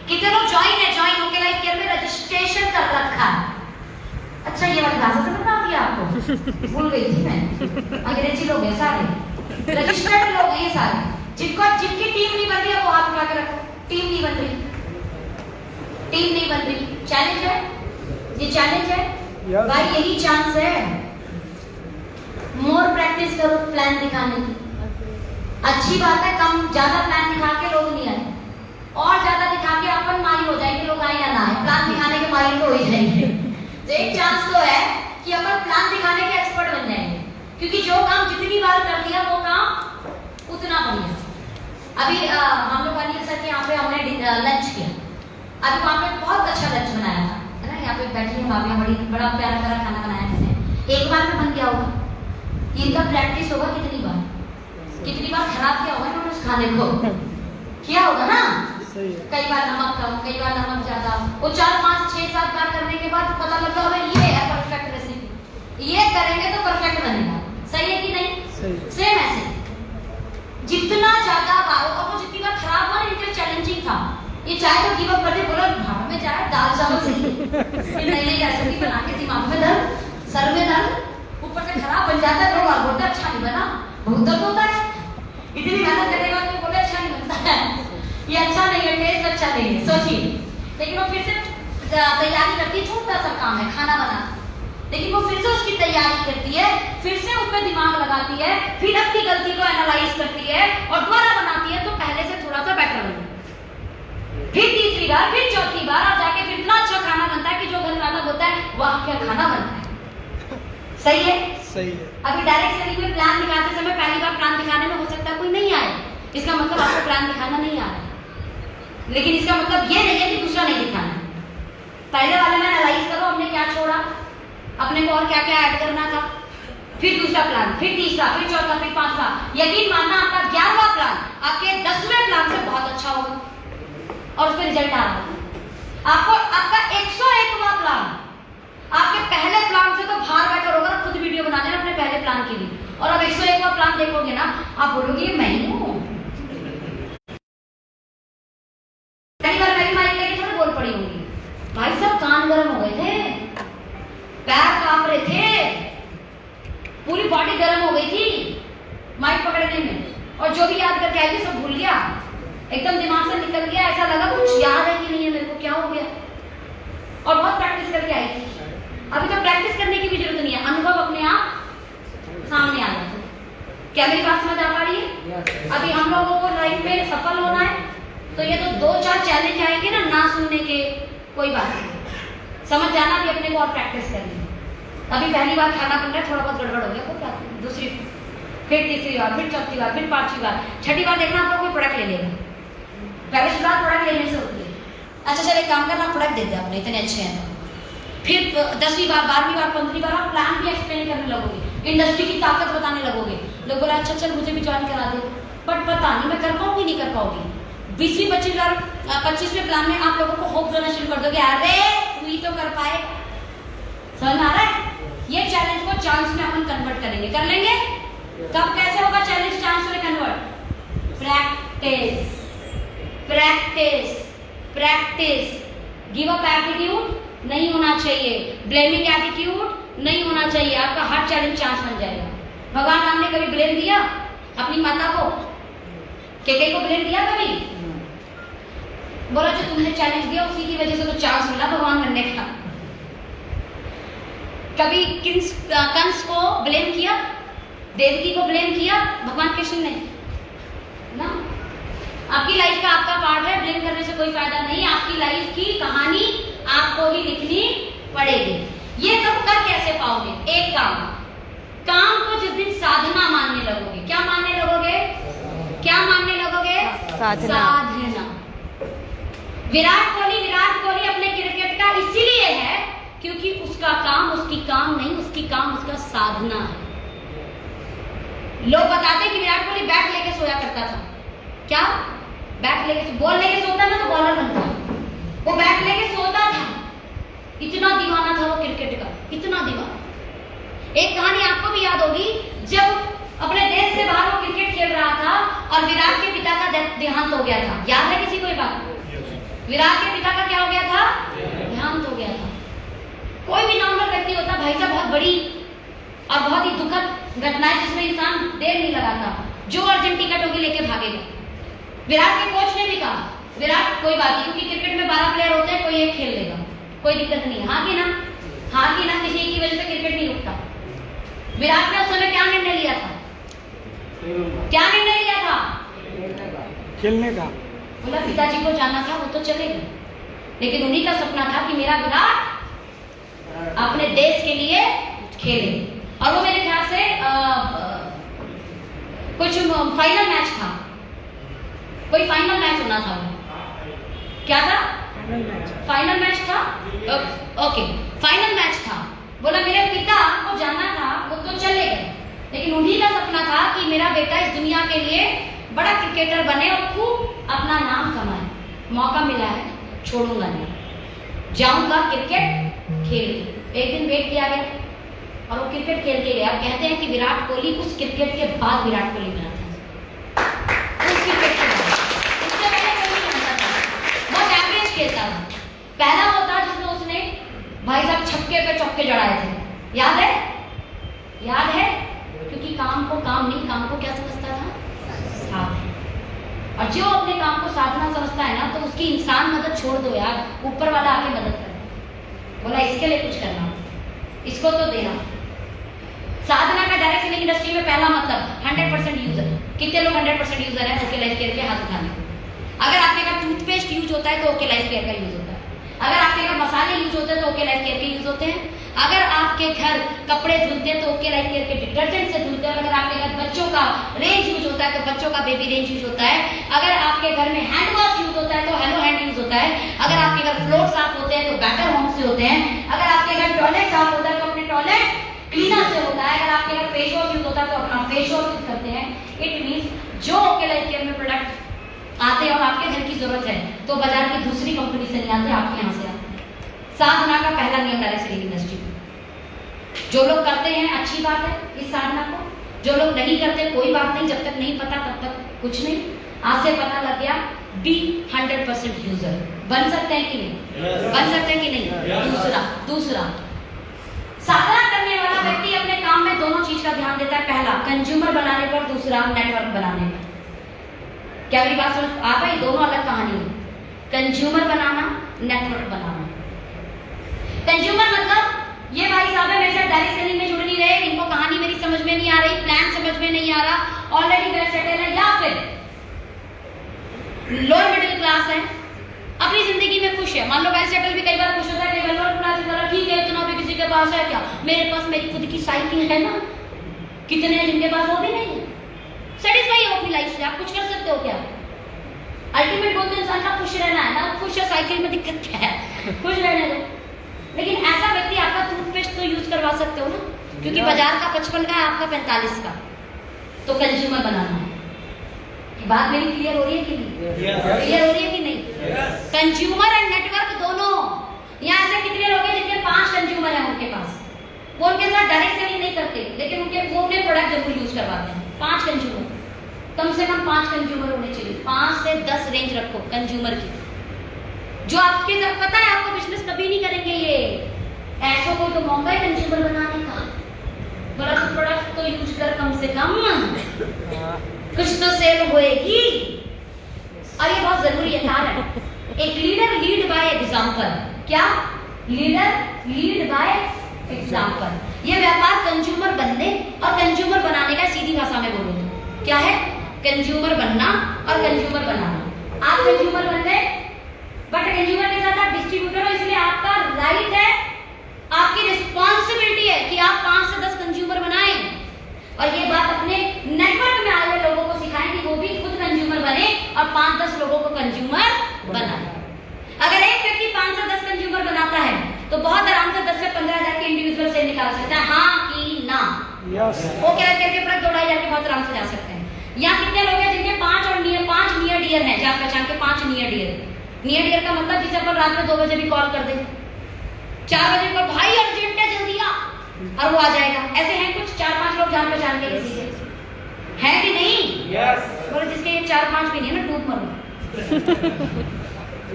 कितने लोग ज्वाइन है? ज्वाइन उनके लाइफ क्लियर में रजिस्ट्रेशन कर रखा है। अच्छा ये वाली भाषा से बता दिया आपको, भूल गई थी मैं। अंग्रेजी लोग हैं सारे, रजिस्टर्ड लोग हैं सारे। जिनकी टीम नहीं बन रही है वो हाथ उठा के रखो। टीम नहीं बन रही, टीम नहीं बन रही। चैलेंज है, ये चैलेंज है भाई, यही चांस है। मोर प्रैक्टिस करो प्लान दिखाने की। अच्छी बात है, कम ज्यादा प्लान दिखा के लोग नहीं आए, और ज्यादा दिखा के अपन माहिर हो जाएंगे, लोग आए या ना आए, प्लान दिखाने के माहिर तो हो ही जाएंगे। तो एक चांस तो है कि अपन प्लान दिखाने के एक्सपर्ट बन जाएंगे, क्योंकि जो काम जितनी बार कर लिया वो काम उतना बढ़िया। अभी हम लोग अनिल सर के यहाँ पे हमने लंच किया। अभी वहाँ पे बहुत अच्छा लंच बनाया था, है ना? यहाँ पे बैठी है भाभी, बड़ा प्यारा प्यारा खाना बनाया जिसने। एक बार में बन गया होगा, इनका प्रैक्टिस होगा कितनी बार खराब किया होगा इन्होंने उस खाने को, किया होगा ना? कई बार नमक कम, कई बार नमक ज्यादा। वो 4, 5, 6, 7 बार करने के बाद पता लगता होगा ये है परफेक्ट रेसिपी, ये करेंगे तो परफेक्ट बनेगा। सही है कि नहीं? सेम ऐसे जितना ज्यादा बार, और वो जितनी बार खराब हुआ इनके लिए चैलेंजिंग था। ये चाहे तो गिव अप कर दे, बोला भाव में जाए दाल चावल से नहीं रेसिपी बना के दिमाग में दर्द, सर में दर्द, ऊपर से खराब बन जाता है। लोग बोलते अच्छा नहीं बना, बहुत दर्द होता है। इतनी मेहनत करने के बाद भी बोले अच्छा नहीं बनता है, ये अच्छा नहीं है, टेस्ट अच्छा नहीं है। सोचिए, लेकिन वो फिर से तैयारी करती है, छोटा सा काम है खाना बनाना, लेकिन वो फिर से उसकी तैयारी करती है, फिर से उस पर दिमाग लगाती है, फिर अपनी गलती को एनालाइज करती है और दोबारा बनाती है तो पहले से थोड़ा सा बेटर बनता है। फिर तीसरी बार, फिर चौथी बार और जाके फिर इतना अच्छा खाना बनता है कि जो घर वाला होता है वाह क्या खाना बनता है। सही है? सही है। अभी डायरेक्ट सेलिंग में प्लान दिखाते समय पहली बार प्लान दिखाने में हो सकता है कोई नहीं आए, इसका मतलब आपको प्लान दिखाना नहीं आ रहा है, लेकिन इसका मतलब ये नहीं है कि दूसरा नहीं दिखाना। पहले वाले में एनालाइज करो हमने क्या छोड़ा, अपने को और क्या क्या ऐड करना था, फिर दूसरा प्लान, फिर तीसरा, फिर चौथा, फिर पांचवा। यकीन मानना आपका 11वां प्लान आपके 10वें प्लान से बहुत अच्छा होगा और उसका रिजल्ट आ रहा है। आपको आपका 101वां प्लान आपके पहले प्लान से तो बाहर बेटर होगा। खुद वीडियो बना लेना अपने पहले प्लान के लिए, और अब 101वां प्लान देखोगे ना आप बोलोगे ये मैं ही हूं। कई बार मेरी माइक लेके थोड़ी बोल पड़ी होंगी, भाई साहब कान गर्म हो गए थे, पैर कांप रहे थे, पूरी बॉडी गर्म हो गई थी माइक पकड़ने में, और जो भी याद करके आई थी सब भूल गया, एकदम दिमाग से निकल गया। ऐसा लगा कुछ याद है कि नहीं है मेरे को, क्या हो गया। और बहुत प्रैक्टिस करके आई थी। अभी तो प्रैक्टिस करने की भी जरूरत नहीं है, अनुभव अपने आप सामने आ जाता है। क्या मेरी बात समझ आ पा रही है? अभी हम लोगों को लाइफ में सफल होना है तो ये तो 2-4 चैलेंज आएंगे ना सुनने के, कोई बात नहीं, समझ जाना भी अपने को और प्रैक्टिस करनी। अभी पहली बार खाना बन रहा है, थोड़ा बहुत गड़बड़ हो गया, कोई बात नहीं, दूसरी, फिर तीसरी बार, फिर चौथी बार, फिर 5वीं बार, 6ठी बार देखना आपको कोई प्रोडक्ट ले लेगा। पहले शुरुआत प्रोडक्ट लेने से होती है। अच्छा चल एक काम करना, प्रोडक्ट दे दे अपने, इतने अच्छे हैं तो। फिर 10वीं बार, 12वीं बार, 15वीं बार आप प्लान भी एक्सप्लेन करने लगोगे, इंडस्ट्री की ताकत बताने लगोगे। लोग बोला अच्छा चल मुझे भी ज्वाइन करा दे, बट पता नहीं मैं कर पाऊंगी नहीं कर पाऊंगी। 20वीं 25वें प्लान में आप लोगों को होप देना शुरू कर दोगे, अरे तू ही तो कर पाएगा। समझ में आ रहा है? ये चैलेंज को चांस में अपन कन्वर्ट करेंगे, कर लेंगे। कब कैसे होगा चैलेंज चांस में convert? Practice practice practice. Give up attitude नहीं होना चाहिए, ब्लेमिंग एटीट्यूड नहीं होना चाहिए, आपका हर चैलेंज चांस बन जाएगा। भगवान राम ने कभी ब्लेम दिया अपनी माता को? केके को ब्लेम दिया कभी? बोला जो तुमने चैलेंज दिया उसी की वजह से तो चांस मिला भगवान बनने का। कभी कंस को ब्लेम किया, देवकी को ब्लेम किया भगवान कृष्ण ने ना? आपकी लाइफ का आपका पार्ट है, ब्लेम करने से कोई फायदा नहीं। आपकी लाइफ की कहानी आपको ही लिखनी पड़ेगी। ये सब कर कैसे पाओगे? एक काम, काम को जिस दिन साधना मानने लगोगे, क्या मानने लगोगे? क्या मानने लगोगे? साधना। साधना। विराट कोहली अपने क्रिकेट का इसीलिए है क्योंकि उसका काम उसकी काम नहीं, उसकी काम उसका साधना है। लोग बताते कि विराट कोहली बैट लेके सोया करता था। क्या? बैट लेके, बॉल लेके सोता ना तो बॉलर बनता। वो बैट लेके सोता था। इतना दीवाना था वो क्रिकेट का, इतना दीवाना। एक कहानी आपको भी याद होगी, जब अपने देश से बाहर वो क्रिकेट खेल रहा था और विराट के पिता का देहांत हो गया था। याद है किसी को ये बात? विराट के पिता का क्या हो गया था? देहांत हो गया था। कोई भी नॉर्मल व्यक्ति होता भाई साहब, बहुत बड़ी और बहुत ही दुखद घटना है जिसमें इंसान देर नहीं लगाता, जो अर्जेंट टिकट होगी लेके भागेगा। विराट के कोच ने भी कहा, विराट कोई बात नहीं, क्योंकि क्रिकेट में 12 प्लेयर होते हैं, कोई एक खेल लेगा, कोई दिक्कत नहीं है। हाँ कि ना? हाँ कि ना? किसी की वजह से क्रिकेट नहीं रुकता। विराट ने उस समय क्या निर्णय लिया था? क्या निर्णय लिया था? खेलने का। बोला पिताजी को जाना था, वो तो चले गए, लेकिन उन्हीं का सपना था कि मेरा विराट अपने देश के लिए खेले। और वो मेरे ख्याल से कुछ फाइनल मैच था, कोई फाइनल मैच होना था। क्या था? फाइनल मैच था। ओके, फाइनल मैच था। बोला मेरे पिता को जाना था, वो तो चले गए, लेकिन उन्हीं का सपना था कि मेरा बेटा इस दुनिया के लिए बड़ा क्रिकेटर बने और खूब अपना नाम कमाए। मौका मिला है, छोड़ूंगा नहीं, जाऊंगा क्रिकेट खेल के। एक दिन वेट किया गया और वो क्रिकेट खेल के गया। कहते हैं कि विराट कोहली उस क्रिकेट के बाद विराट कोहली बना था। उस क्रिकेट के बाद, उससे पहले कोई नहीं बनता था, बहुत एवरेज खेलता था। पहला वो था जिसमें उसने भाई साहब छक्के पे चौके जड़ाए थे। याद है? याद है? क्योंकि काम को काम नहीं, काम को क्या समझता था? साधना। और जो अपने काम को साधना समझता है ना, तो उसकी इंसान मदद छोड़ दो यार, ऊपर वाला आके मदद करे। बोला इसके लिए कुछ करना, इसको तो देना। साधना का डायरेक्ट सेलिंग इंडस्ट्री में पहला मतलब 100% यूजर। कितने लोग 100% यूजर है? ओके लाइफ केयर के हाथ उठाने। अगर आपके घर टूथपेस्ट यूज होता है तो ओके लाइफ केयर का यूज होता है। अगर आपके घर मसाले यूज होते हैं तो ओके लाइफ केयर के यूज होते हैं। अगर आपके घर कपड़े धुलते हैं तो ओके लाइफ केयर के डिटर्जेंट से धुलते हैं। अगर आपके घर बच्चों का रेंज यूज होता है तो बच्चों का बेबी रेंज यूज होता है। अगर आपके घर में हैंड वॉश यूज होता है तो हेलो हैंड यूज होता है। अगर आपके घर फ्लोर साफ होते हैं तो बेटर होम से होते हैं। अगर आपके घर टॉयलेट साफ होता है तो अपने टॉयलेट क्लीनर से होता है। अगर आपके घर फेस वॉश यूज होता है तो अपना फेस वॉश यूज करते हैं। इट मींस जो ओके लाइफ केयर में प्रोडक्ट आते हैं और आपके घर की जरूरत है तो बाजार की दूसरी कंपनी से नहीं आते, आपके यहाँ से आते। साधना का पहला नियम डायरेक्ट सेलिंग इंडस्ट्री। जो लोग करते हैं अच्छी बात है इस साधना को, जो लोग नहीं करते कोई बात नहीं, जब तक नहीं पता तब तक कुछ नहीं। आज से पता लग गया, बी 100% यूजर। बन सकते हैं कि नहीं? बन सकते हैं कि नहीं? दूसरा साधना करने वाला व्यक्ति अपने काम में दोनों चीज का ध्यान देता है। पहला कंज्यूमर बनाने पर, दूसरा नेटवर्क बनाने पर। क्या मेरी बात समझ आ पाई? दोनों अलग कहानी है, कंज्यूमर बनाना, नेटवर्क बनाना। कंज्यूमर मतलब ये भाई साहब है मेरे साथ डायरेक्ट सेलिंग में जुड़ नहीं रहे, इनको कहानी मेरी समझ में नहीं आ रही, प्लान समझ में नहीं आ रहा, ऑलरेडी वेल सेटल है, या फिर लोअर मिडिल क्लास है, अपनी जिंदगी में खुश है। मान लो वेल सेटल भी कई बार खुश होता है, कई बार लोअर क्लास जरा ठीक है, इतना भी किसी के पास है क्या? मेरे पास मेरी खुद की साइकिल है ना। कितने हैं जिनके पास वो भी नहीं है? सेटिस्फाई हो अपनी लाइफ से, आप कुछ कर सकते हो क्या? अल्टीमेट गोल तो इंसान का खुश रहना है ना। खुश है, साइकिल में दिक्कत क्या है? खुश रहने दो। लेकिन ऐसा व्यक्ति आपका टूथपेस्ट तो यूज करवा सकते हो ना, क्योंकि बाजार का 55 का है, आपका 45 का। तो कंज्यूमर बनाना है। बात मेरी क्लियर हो रही है कि नहीं? क्लियर हो रही है कि नहीं? कंज्यूमर एंड नेटवर्क दोनों। यहाँ ऐसे कितने लोग हैं जिनके 5 कंज्यूमर है उनके पास, वो उनके साथ डायरेक्ट सेलिंग नहीं करते, लेकिन वो उन्हें प्रोडक्ट जरूर यूज करवाते हैं। 5 कंज्यूमर, कम से कम 5 कंज्यूमर होने चाहिए। 5 से 10 रेंज रखो कंज्यूमर की, जो आपके साथ पता है आपको बिजनेस कभी नहीं करेंगे ये। ऐसा कोई तो मौका है कंज्यूमर बनाने का। बोला तो प्रोडक्ट तो यूज कर, कम से कम कुछ तो सेल होएगी। और ये बहुत जरूरी है कारण। एक लीडर लीड बाय एग्जांपल। क्या? Leader lead by example. ये व्यापार कंज्यूमर बनने और कंज्यूमर बनाने का, सीधी भाषा में बोलो तो क्या है? कंज्यूमर बनना और कंज्यूमर बनाना। आप कंज्यूमर बन गए, बट कंज्यूमर के साथ आप डिस्ट्रीब्यूटर हो, इसलिए आपका राइट है, आपकी रिस्पॉन्सिबिलिटी है कि आप 5 से 10 कंज्यूमर बनाएं। और ये बात अपने नेटवर्क में आए हुए लोगों को सिखाएं कि वो भी खुद कंज्यूमर बने और 5-10 लोगों को कंज्यूमर बनाए। अगर एक व्यक्ति 5 से 10 कंज्यूमर बनाता है तो बहुत आराम से 10 से 15 हजार के इंडिविजुअल सेल निकाल सकता है, हाँ कि ना? वो क्या करके प्रोडक्ट 2-2.5 हजार के बहुत आराम से जा सकते हैं। यहाँ कितने लोग हैं जिनके 5 नियर डियर हैं, जान पहचान के 5 नियर डियर। नियर डियर का मतलब जिसे अपन रात में 2 बजे भी कॉल कर दें, 4 बजे पर भाई अर्जेंट है जल्दी आ, और वो आ जाएगा। ऐसे हैं कुछ 4-5 लोग जान पहचान के किसी से, है कि नहीं? बोले जिसके ये 4-5 भी नहीं है ना, डूब मरो।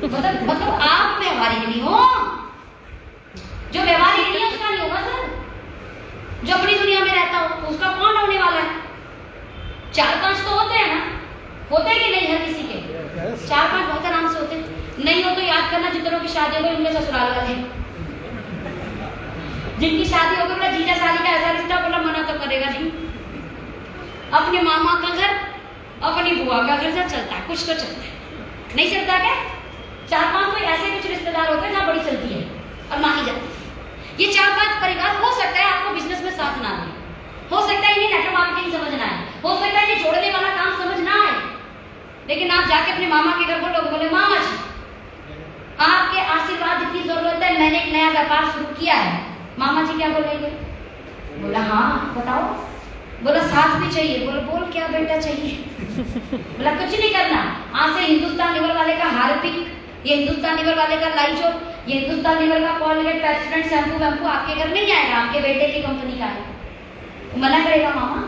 मतलब आप व्यवहारिक नहीं हो, जो व्यवहारिक नहीं है उसका नहीं होगा सर। जो अपनी दुनिया में रहता हो उसका कौन होने वाला है? 4-5 तो होते हैं ना, होते हैं कि नहीं? हर किसी के 4-5 बहुत आराम से होते हैं। नहीं हो तो याद करना जितनों की शादी हो गई उनके ससुराल वाले, जिनकी शादी हो गई बोला जीजा शादी का ऐसा रिश्ता, बोला मना तो करेगा नहीं। अपने मामा का घर, अपनी बुआ का घर, सब चलता है, कुछ तो चलता है, नहीं चलता क्या? 4-5 तो ऐसे कुछ रिश्तेदार होते हैं जहाँ बड़ी चलती है और मानी जाती है। ये 4-5 परिवार हो सकता है आपको बिजनेस में साथ ना दें, हो सकता है इन्हें नेटवर्क मार्केटिंग समझ ना आए, हो सकता है ये जोड़ने वाला काम समझ ना आए, लेकिन आप जाके अपने मामा के घर बोलोगे, बोले मामा जी आपके आशीर्वाद की जरूरत है, मैंने एक नया व्यापार शुरू किया है। मामा जी क्या बोलेंगे? बोला हाँ बताओ। बोला साथ भी चाहिए। बोला बोल क्या बेटा चाहिए? बोला कुछ नहीं करना, आज से हिंदुस्तान लीवर वाले का हार्पिक, ये हिंदुस्तान लीवर वाले का लाइजो, ये हिंदुस्तान लीवर का कॉलगेट, पेप्सोडेंट शैम्पू वैम्पू आपके घर नहीं आएगा, आपके बेटे की कंपनी का है। वो मना करेगा मामा?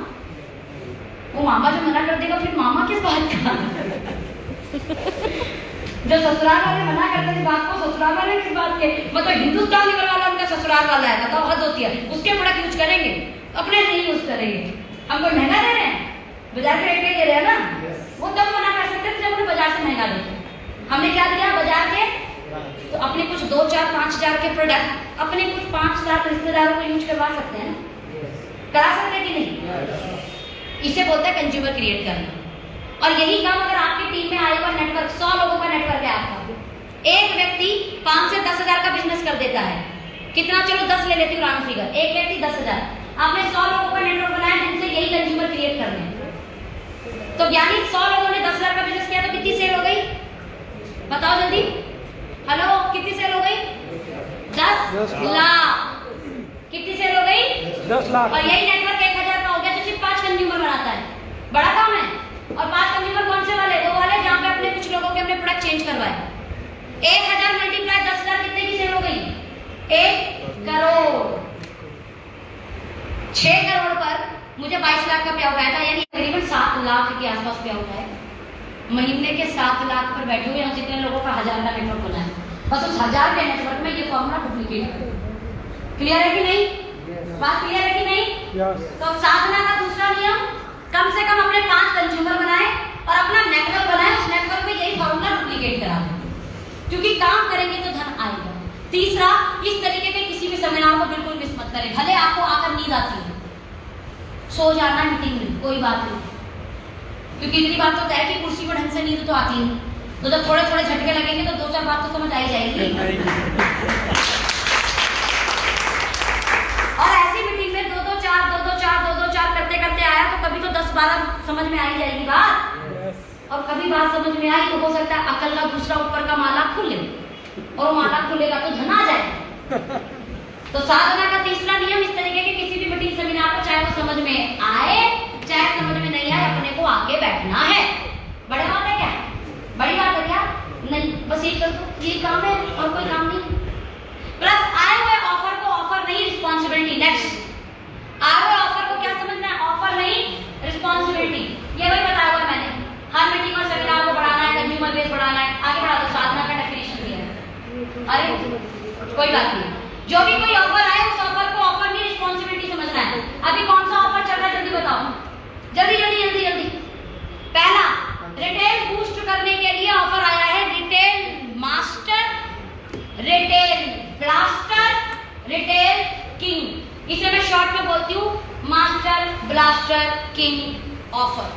वो मामा जो मना कर देगा फिर मामा किस बात का? जो ससुराल वाले मना करते थे बात को, ससुराल वाले किस बात के? मतलब हिंदुस्तान लीवर वाला उनका ससुराल वाला है, बताओ हद होती है। उसके प्रोडक्ट यूज करेंगे, अपने नहीं यूज करेंगे। हम कोई महंगा दे रहे हैं, बाजार के रेट पे दे रहे हैं ना, वो तब मना कर सकते थे जब उन्हें बाजार से महंगा देते। हमने क्या दिया बाजार के? तो अपने कुछ 2-4-5 हजार के प्रोडक्ट अपने कुछ 5-7 रिश्तेदारों को यूज करवा सकते हैं, करा सकते हैं कि नहीं? इसे बोलते हैं कंज्यूमर क्रिएट करना। और यही काम अगर आपकी टीम में आए हुआ नेटवर्क 100 लोगों का नेटवर्क है आपका, एक व्यक्ति 5 से 10 हजार का बिजनेस कर देता है, कितना? चलो 10 ले लेती हूँ राउंड फिगर, एक व्यक्ति 10 हजार, आपने 100 लोगों का नेटवर्क बनाया जिनसे यही कंज्यूमर क्रिएट करने हैं। तो यानी 100 लोगों ने 10 हजार का बिजनेस किया तो कितनी सेल हो गई? बताओ जल्दी, हेलो कितनी सेल हो गई? 10 लाख। कितनी सेल हो गई? 10 लाख। और यही नेटवर्क 1000 का हो गया जो सिर्फ 5 कंज्यूमर बनाता है, बड़ा काम है। और 5 कंज्यूमर कौन से वाले? वो वाले जहाँ पे अपने कुछ लोगों के अपने प्रोडक्ट चेंज करवाए। 1000 मल्टीप्लाई 10 हजार कितने की सेल हो गई? 1 करोड़। 6 करोड़ पर मुझे 22 लाख का पे उठाया था, यानी तकरीबन 7 लाख के आसपास पे उठाया। महीने के 7 लाख पर बैठे हुए हम जितने लोगों का 1000 का नेटवर्क बना है, बस उस 1000 के नेटवर्क में ये फॉर्मूला डुप्लीकेट है। क्लियर है कि नहीं? बात क्लियर है कि नहीं? तो साधना का दूसरा नियम, कम से कम अपने 5 कंज्यूमर बनाए और अपना नेटवर्क बनाए, उस नेटवर्क में यही फॉर्मूला डुप्लीकेट करा दें, क्योंकि काम करेंगे तो धन आएगा। तीसरा, इस तरीके के किसी भी सेमिनार को बिल्कुल मिस मत करें। भले आपको आकर नींद आती है, सो जाना मीटिंग में, कोई बात नहीं, क्योंकि इतनी बात तो तय कि कुर्सी पर ढंग से नींद तो आती नहीं, तो जब थोड़े थोड़े झटके लगेंगे तो 2-4 बात तो समझ आई जाएगी। और ऐसी मीटिंग में 2-2-4 करते करते आया तो कभी तो 10-12 समझ में आई जाएगी बात, और कभी बात समझ में आई तो हो सकता है अकल का दूसरा ऊपर का माला खुले, और वो माला खुलेगा तो धन आ जाए। तो साधना का तीसरा नियम, इस तरीके के किसी भी मीटिंग सेमिनार को चाहे वो समझ में आए चाहे समझ में नहीं आए, अपने को आगे बैठना है। बड़ी बात है क्या? बड़ी बात है क्या? नहीं, बस ये काम है और कोई काम नहीं। प्लस आए हुए ऑफर को ऑफर नहीं, रिस्पॉन्सिबिलिटी। नेक्स्ट, आए हुए ऑफर को क्या समझना है? ऑफर नहीं, रिस्पॉन्सिबिलिटी। ये वही बताया हुआ मैंने, हर मीटिंग और सेमिनार को बढ़ाना है, कंज्यूमर बेस बढ़ाना है। आगे बढ़ा दो, साधना का डेफिनेशन दिया है। अरे कोई बात नहीं, जो भी कोई ऑफर आए उस ऑफर को ऑफर नहीं, रिस्पॉन्सिबिलिटी समझना है। अभी कौन सा ऑफर चल रहा है जल्दी बताओ, जल्दी जल्दी जल्दी जल्दी। पहला, रिटेल बूस्ट करने के लिए ऑफर आया है, retail master, retail blaster, retail king. इसे मैं शॉर्ट में बोलती हूँ master blaster king offer.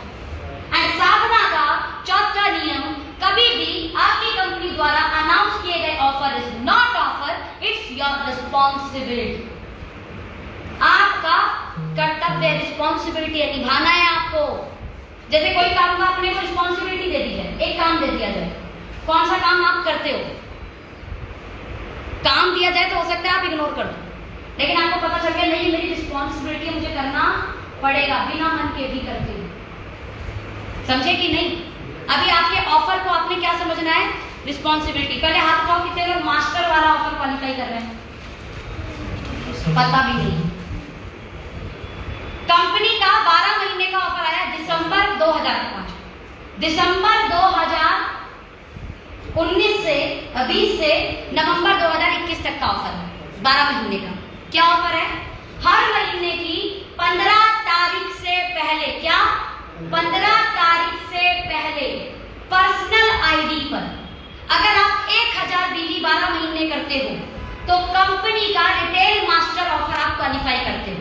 And साधना का चौथा नियम, कभी भी आपकी कंपनी द्वारा अनाउंस किए गए offer is not offer, it's your responsibility. आपका कर्तव्य, रिस्पॉन्सिबिलिटी है, निभाना है आपको। जैसे कोई काम का अपने को रिस्पॉन्सिबिलिटी दे दी जाए, एक काम दे दिया जाए, कौन सा काम आप करते हो? काम दिया जाए तो हो सकता है आप इग्नोर कर दो, लेकिन आपको पता चल गया नहीं मेरी रिस्पॉन्सिबिलिटी है, मुझे करना पड़ेगा, बिना मन के भी करते हो। समझे कि नहीं? अभी आपके ऑफर को आपने क्या समझना है? रिस्पॉन्सिबिलिटी। पहले हाथ उठाओ कितने लोग मास्टर वाला ऑफर क्वालिफाई कर रहे हैं? पता भी नहीं। कंपनी का 12 महीने का ऑफर आया दिसंबर 2005, दिसंबर 2019 से 20 से नवंबर 2021 तक का ऑफर है, 12 महीने का। क्या ऑफर है? हर महीने की 15 तारीख से पहले, क्या 15 तारीख से पहले पर्सनल आईडी पर अगर आप 1000 बीवी 12 महीने करते हो तो कंपनी का रिटेल मास्टर ऑफर आप क्वालिफाई करते हो।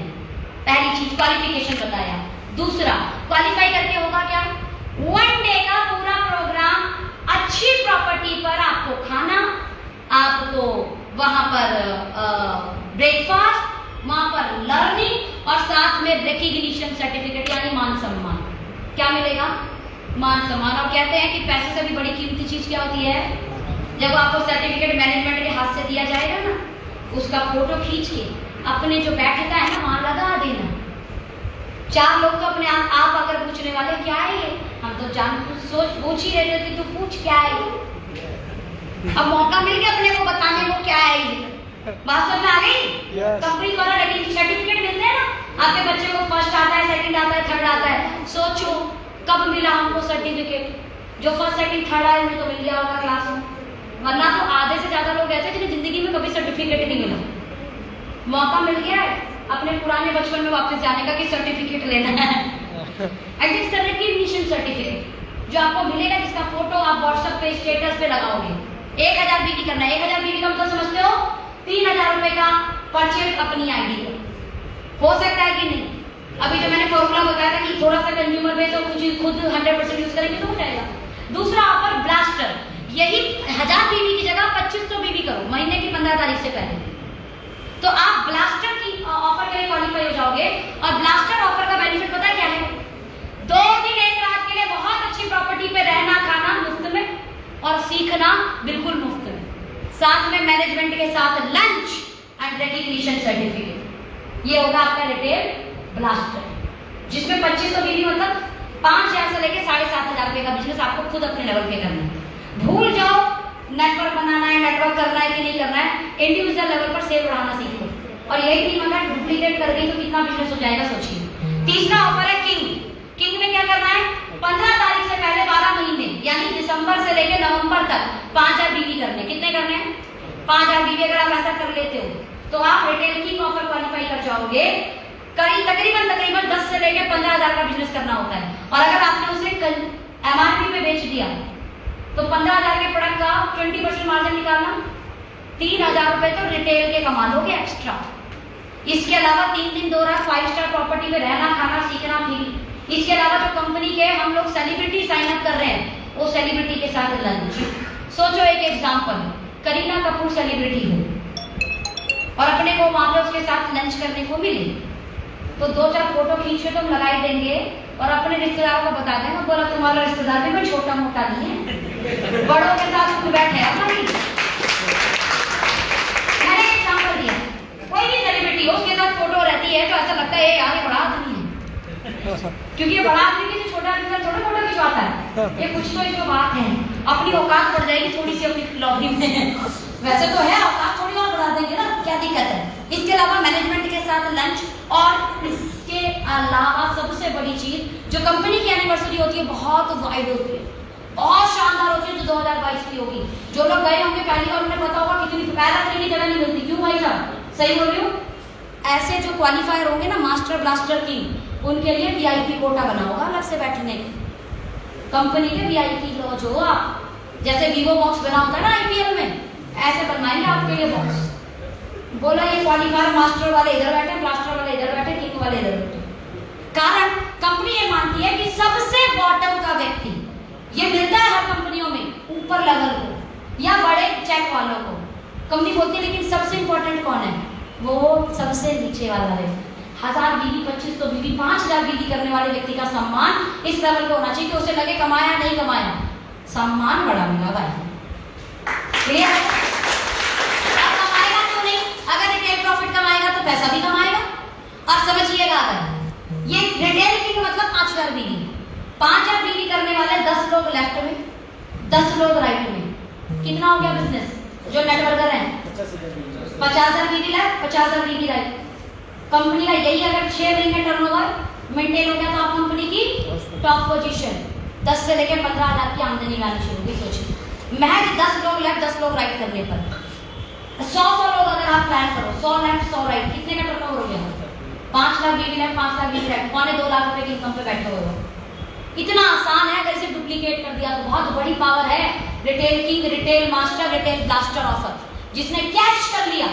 पहली चीज क्वालिफिकेशन बताया। दूसरा क्वालिफाई करके होगा क्या? 1 डे का पूरा प्रोग्राम, अच्छी प्रॉपर्टी पर आपको खाना, आपको वहां पर ब्रेकफास्ट, वहां पर लर्निंग और साथ में रिकॉग्निशन सर्टिफिकेट यानी मान सम्मान। क्या मिलेगा? मान सम्मान। और कहते हैं कि पैसे से भी बड़ी कीमती चीज क्या होती है? जब आपको सर्टिफिकेट मैनेजमेंट के हाथ से दिया जाएगा ना, उसका फोटो खींच के अपने जो बैठता है ना वहां लगा देना। 4 लोग तो अपने आप अगर पूछने वाले क्या है ये, हम तो जान सोच पूछ ही रहे थे, तू पूछ क्या है ये। अब मौका मिल गया अपने को बताने को क्या है ये। बात समझ में आ गई? कंपनी द्वारा सर्टिफिकेट मिलते हैं ना, आपके बच्चे को फर्स्ट आता है, सेकंड आता है, थर्ड आता है। सोचो कब मिला हमको सर्टिफिकेट? जो फर्स्ट सेकंड थर्ड आए उन्हें तो मिल गया होगा क्लास में, वरना तो आधे से ज्यादा लोग ऐसे जिन्हें जिंदगी में कभी सर्टिफिकेट नहीं मिला। मौका मिल गया है अपने पुराने बचपन में वापस जाने का कि सर्टिफिकेट लेना है। एटलीस्ट रिकॉग्निशन सर्टिफिकेट जो आपको मिलेगा, जिसका फोटो आप व्हाट्सएप पे स्टेटस पे लगाओगे। 1000 बीवी करना है। 1000 बीवी का मतलब समझते हो? 3000 रुपए का परचेज अपनी आईडी पर। हो सकता है कि नहीं? अभी जो मैंने फॉर्मूला बताया था कि थोड़ा सा कंज्यूमर बेस और कुछ खुद 100% यूज करेंगे तो हो जाएगा। दूसरा ऑफर ब्लास्टर, यही 1000 बीवी की जगह 2500 बीवी करो महीने की 15 तारीख से पहले, तो आप ब्लास्टर की ऑफर के लिए क्वालिफाई हो जाओगे। और ब्लास्टर ऑफर का बेनिफिट पता है क्या है? 2 दिन 1 रात के लिए बहुत अच्छी प्रॉपर्टी पे रहना खाना मुफ्त में और सीखना बिल्कुल मुफ्त में, साथ में मैनेजमेंट के साथ लंच एंड रिकॉग्निशन सर्टिफिकेट। ये होगा आपका रिटेल ब्लास्टर, जिसमें 2500 बीवी मतलब 5000 से लेके 7500 रुपए का बिजनेस आपको खुद अपने लेवल पे करना है। भूल जाओ नेटवर्क बनाना है, नेटवर्क करना है कि नहीं करना है, इंडिविजुअल लेवल पर सेल बढ़ाना सीखो। और यही टीम अगर डुप्लीकेट कर गई तो कितना बिजनेस हो जाएगा सोचिए। तीसरा ऑफर है किंग। किंग में क्या करना है? 15 तारीख से पहले 12 महीने यानी दिसंबर से लेकर नवंबर तक 5000 बीवी करने। कितने करने हैं? 5000 बीवी। अगर आप ऐसा कर लेते हो तो आप रिटेल किंग ऑफर क्वालिफाई कर जाओगे। तकरीबन 10 से लेकर 15000 का बिजनेस करना होता है। और अगर आपने उसे MRP पे बेच दिया तो 15000 के प्रोडक्ट का 20% मार्जिन निकालना, 3000 रुपए तो रिटेल के कमा लोगे एक्स्ट्रा। इसके अलावा 3 दिन 2 रात 5 स्टार प्रॉपर्टी में रहना खाना सीखना फ्री। इसके अलावा जो कंपनी के हम लोग सेलिब्रिटी साइन अप कर रहे हैं वो सेलिब्रिटी के साथ लंच। सोचो एक एग्जांपल, करीना कपूर सेलिब्रिटी हो और अपने को वहां पे उसके साथ लंच करने को मिले तो 2-4 फोटो खींच के तुम लगाई देंगे और अपने रिश्तेदारों को बता देंगे, बोला तुम्हारा रिश्तेदार भी कोई छोटा मोटा नहीं है, बड़ों के साथ तुम बैठे हैं। मैंने एग्जांपल दिया, कोई भी सेलिब्रिटी हो उसके साथ फोटो रहती है तो ऐसा लगता है यार ये बड़ा आदमी है, क्योंकि ये बड़ा आदमी किसी छोटा आदमी का छोटा फोटो खिंचवाता है। ये कुछ तो इसको बात है, अपनी औकात बढ़ जाएगी थोड़ी सी अपनी लॉबी में। वैसे तो है औकात, थोड़ी और बढ़ा देंगे ना, क्या दिक्कत है। इसके अलावा मैनेजमेंट के साथ लंच। और इसके अलावा सबसे बड़ी चीज जो कंपनी की एनिवर्सरी होती है बहुत वाइड होती है, बहुत शानदार होती है, जो 2022 की होगी। जो लोग गए होंगे पहली बार उन्हें पता होगा कितनी पैराथ्री की जगह नहीं मिलती। क्यों भाई साहब? सही बोल रही हूँ? ऐसे जो क्वालिफायर होंगे ना मास्टर ब्लास्टर की, उनके लिए VIP कोटा बना होगा अलग से बैठने की। कंपनी के VIP लॉज हो आप, जैसे वीवो बॉक्स बना होता है ना IPL में, ऐसे बनवाएंगे आपके लिए बॉक्स। बोला ये क्वालिफायर मास्टर वाले इधर बैठे, ब्लास्टर वाले इधर बैठे, किंग वाले इधर बैठे। कारण कंपनी ये मानती है कि सबसे बॉटम का व्यक्ति, ये मिलता है हर कंपनियों में, ऊपर लेवल को या बड़े चेक वालों को कंपनी बोलती है, लेकिन सबसे इंपॉर्टेंट कौन है? वो सबसे नीचे वाला है। 1000 बीवी, 2500 बीवी, 5000 बीवी करने वाले व्यक्ति का सम्मान इस लेवल पे होना चाहिए कि उसे लगे कमाया नहीं कमाया, सम्मान बड़ा मिला भाई। क्लियर है? अब कमाएगा क्यों नहीं? अगर रिटेल प्रॉफिट कमाएगा तो पैसा भी कमाएगा। और समझिएगा, अगर ये रिटेल की मतलब 5000 बीवी, 5000 बीवी करने वाले 10 लोग लेफ्ट में, 10 लोग राइट में, कितना हो गया बिजनेस? जो नेटवर्कर हैं 50,000 बीवी लेफ्ट, 50,000 बीवी राइट। कंपनी का यही अगर 6 महीने टर्नओवर मेंटेन हो गया तो आप कंपनी की टॉप पोजीशन 10 से लेकर 15,000 की आमदनी आनी शुरू हुई। सोचिए, महज 10 लोग लेफ्ट 10 लोग राइट करने पर 100 लोग अगर आप प्लान करो, 100 लेफ्ट 100 राइट, कितने का टर्नओवर हो गया? 5 लाख बीवी लेफ्ट, 5 लाख बीवी राइट, 2.25 लाख रुपए की इनकम पे बैठे हुए हो। इतना आसान है, अगर इसे डुप्लीकेट कर दिया तो बहुत बड़ी पावर है। Retail king, retail master, retail blaster offer, जिसने कैश कर लिया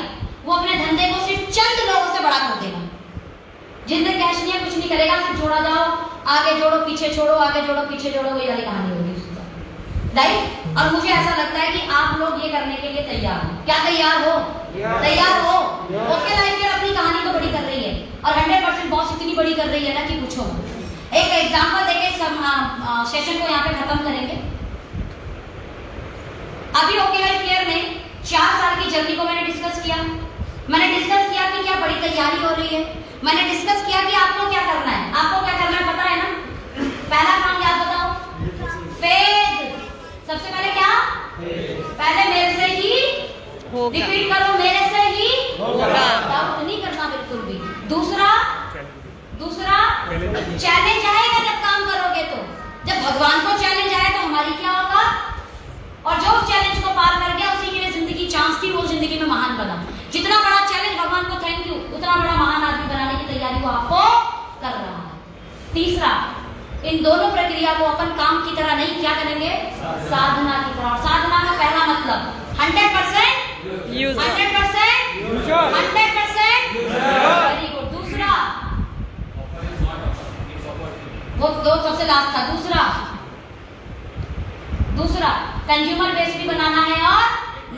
वो अपने धंधे को सिर्फ चंद लोगों से बड़ा कर देगा। जिसने कैश लिया कुछ नहीं करेगा, सिर्फ जोड़ा जाओ, आगे जोड़ो पीछे छोड़ो, आगे जोड़ो पीछे जोड़ो, वही वाली कहानी होगी उसका, राइट? और मुझे ऐसा लगता है कि आप लोग ये करने के लिए तैयार हो। क्या तैयार हो? तैयार हो? ओके लाइफ केयर अपनी कहानी को बड़ी कर रही है और 100% बॉस इतनी बड़ी कर रही है ना कि पूछो। एक एग्जांपल देके सेशन को यहाँ पे खत्म करेंगे। अभी ओके लाइफ केयर में 4 साल की जर्नी को मैंने डिस्कस किया। मैंने डिस्कस किया कि क्या बड़ी तैयारी हो रही है। मैंने डिस्कस किया कि आपको क्या करना है। आपको क्या करना है पता है ना? पहला काम याद बताओ, फेथ। सबसे पहले क्या? पहले मेरे से ही होगा। रिपीट करो, मेरे से ही होगा। डाउट नहीं करना बिल्कुल भी। दूसरा चैलेंज आएगा जब काम करोगे तो। जब भगवान को चैलेंज आया तो हमारी क्या होगा? और जो उस चैलेंज को पार कर गया उसी के लिए जिंदगी चांस थी, वो जिंदगी में महान बना। जितना बड़ा चैलेंज भगवान को थैंक यू, उतना बड़ा महान आदमी बनाने की तैयारी वो आपको कर रहा है। तीसरा, इन दोनों प्रक्रिया को अपन काम की तरह नहीं, क्या करेंगे? साधना की तरह। और साधना का पहला मतलब 100% यूजर, 100% 100% वेरी गुड। दूसरा, वो दो सबसे लास्ट था। दूसरा कंज्यूमर बेस भी बनाना है और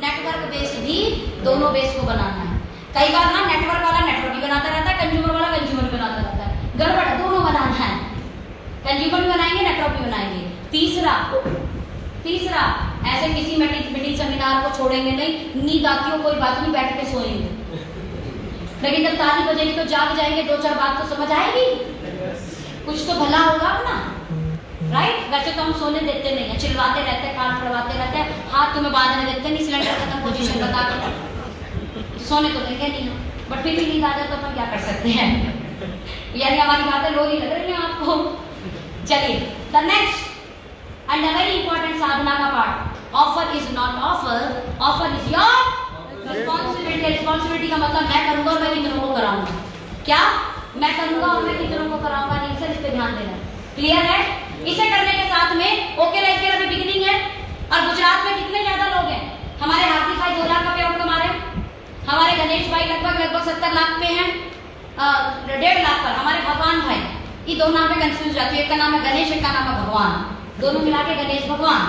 नेटवर्क बेस भी, दोनों बेस को बनाना है। कई बार ना नेटवर्क वाला नेटवर्क भी बनाता रहता है, कंज्यूमर वाला कंज्यूमर भी बनाता रहता है। गड़बड़, दोनों बनाना है। कंज्यूमर भी बनाएंगे, नेटवर्क भी बनाएंगे। तीसरा ऐसे किसी मीटिंग सेमिनार को छोड़ेंगे नहीं। नींद आती हो कोई बात नहीं, बैठ के सोएंगे, लेकिन जब ताली बजेगी तो जाग जाएंगे। 2-4 बात तो समझ आएगी, कुछ तो भला होगा अपना, राइट? वैसे तो हम सोने देते नहीं है, चिल्लाते रहते हैं, कान पड़वाते रहते हैं, हाथ तुम्हें बांधने देते नहीं, सिलेंडर खत्म पोजीशन बता कर सोने तो देंगे नहीं, बट फिर भी नींद आ जाए तो अपन क्या कर सकते हैं? यानी हमारी बातें लो ही लग रही हैं आपको। चलिए, the next and the very important साधना का part, offer is not offer, offer is your responsibility. Responsibility का मतलब मैं करूंगा और मैं कितनों को कराऊंगा। क्या मैं करूंगा और मैं कितनों को कराऊंगा? नहीं सर, इस पे ध्यान देना। क्लियर है? इसे करने के साथ में ओके लाइफ केयर अभी बिगिनिंग है और गुजरात में कितने ज्यादा लोग हैं? हमारे हार्दिक भाई 2 लाख का पे आउट कमा रहे हैं, हमारे गणेश भाई लगभग 70 लाख पे हैं, 1.5 लाख पर हमारे भगवान भाई। ये दो नाम पे कंफ्यूज जाती है, एक का नाम है गणेश, एक का नाम है भगवान, दोनों मिला के गणेश भगवान,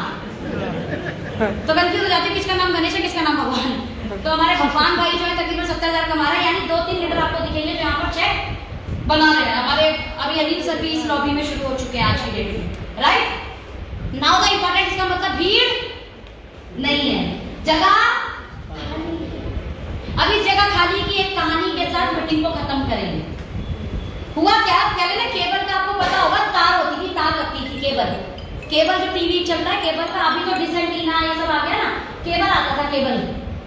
तो कंफ्यूज हो जाती है किसका नाम गणेश है किसका नाम भगवान। तो हमारे भगवान भाई जो है तकरीबन 70,000 कमा रहे हैं, यानी 2-3 लीडर आपको दिखेंगे जो यहाँ पर चेक बना रहे हैं। हमारे अभी अनिल सर भी इस लॉबी में शुरू हो चुके हैं आज की डेट में, राइट? नाउ द इंपॉर्टेंट, इसका मतलब भीड़ नहीं है, जगह खाली है। अब इस जगह खाली की एक कहानी के साथ मीटिंग को खत्म करेंगे। हुआ क्या, पहले ना केबल का आपको पता होगा, तार होती थी, तार लगती थी, केबल जो टीवी चल रहा है केबल का, अभी तो डिश एंटीना ये सब आ गया ना, केबल आता था, केबल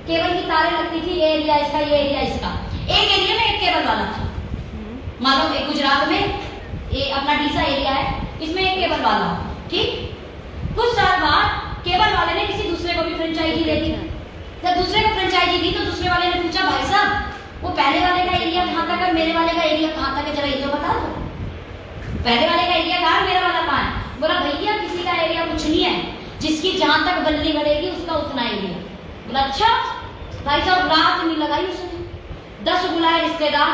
की तारें लगती थी, ये एरिया इसका, ये एरिया इसका, एक एरिया में एक केबल वाला था। मान लो एक गुजरात में ये अपना डीसा एरिया है, इसमें एक केबल वाला, ठीक? कुछ साल बाद केबल वाले ने किसी दूसरे को भी फ्रेंचाइजी दे दी। जब दूसरे को फ्रेंचाइजी दी तो दूसरे वाले ने पूछा, भाई साहब वो पहले वाले का एरिया कहाँ तक है, मेरे वाले का एरिया कहाँ तक है, जरा ये तो बता दो, पहले वाले का एरिया कहाँ है, मेरा वाला कहाँ है? बोला भैया किसी का एरिया कुछ नहीं है, जिसकी जहां तक बल्ली बढ़ेगी उसका उतना एरिया। बोला अच्छा। भाई साहब रात नहीं लगाई उसने, 10 बुलाए रिश्तेदार,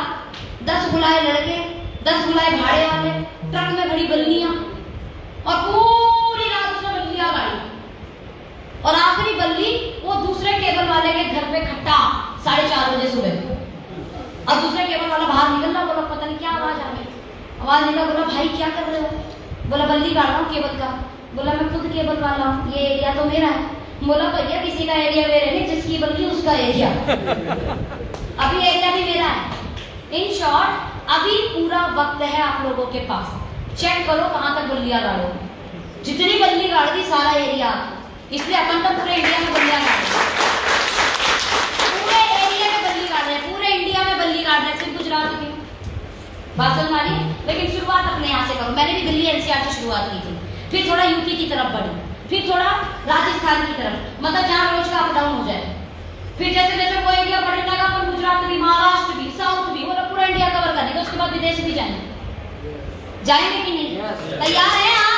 10 बुलाए लड़के, 10 बुलाए भाड़े वाले, ट्रक में भरी बल्लियां, और पूरी रात उसने बल्लियां गाड़ी, और आखिरी बल्ली वो दूसरे केबल वाले के घर पे खट्टा 4:30 बजे सुबह। अब दूसरे केबल वाला बाहर निकल रहा, बोला पता नहीं आवाज निकला, बोला भाई क्या कर रहे हो? बोला बल्ली काट रहा हूँ केबल का। बोला मैं खुद केबल वाला हूँ, ये एरिया तो मेरा है। बोला भैया किसी का एरिया मेरे नहीं, जिसकी बल्ली उसका एरिया। अभी एरिया भी मेरा है। इन शॉर्ट अभी पूरा वक्त है आप लोगों के पास, चेक करो कहाँ तक बल्लियां गाड़ो। जितनी बल्ली गाड़ दी सारा एरिया, इसलिए अपन तो पूरे इंडिया में बल्लियां गाड़ रहे हैं, पूरे एरिया में बल्ली गाड़ रहे हैं, पूरे इंडिया में बल्ली गाड़ रहे हैं, सिर्फ गुजरात में। बात समझ आ रही? लेकिन शुरुआत अपने यहाँ से करो। मैंने भी दिल्ली एनसीआर से शुरुआत की थी, फिर थोड़ा यूपी की तरफ बढ़ी, फिर थोड़ा राजस्थान की तरफ, मतलब जहाँ रोज का अप डाउन हो जाए। फिर जैसे जैसे वो एरिया बढ़ने लगा, अपन गुजरात भी, महाराष्ट्र भी, साउथ भी, मतलब पूरा इंडिया कवर करेंगे। उसके बाद विदेश भी जाएंगे, जाएंगे कि नहीं? तैयार है आप?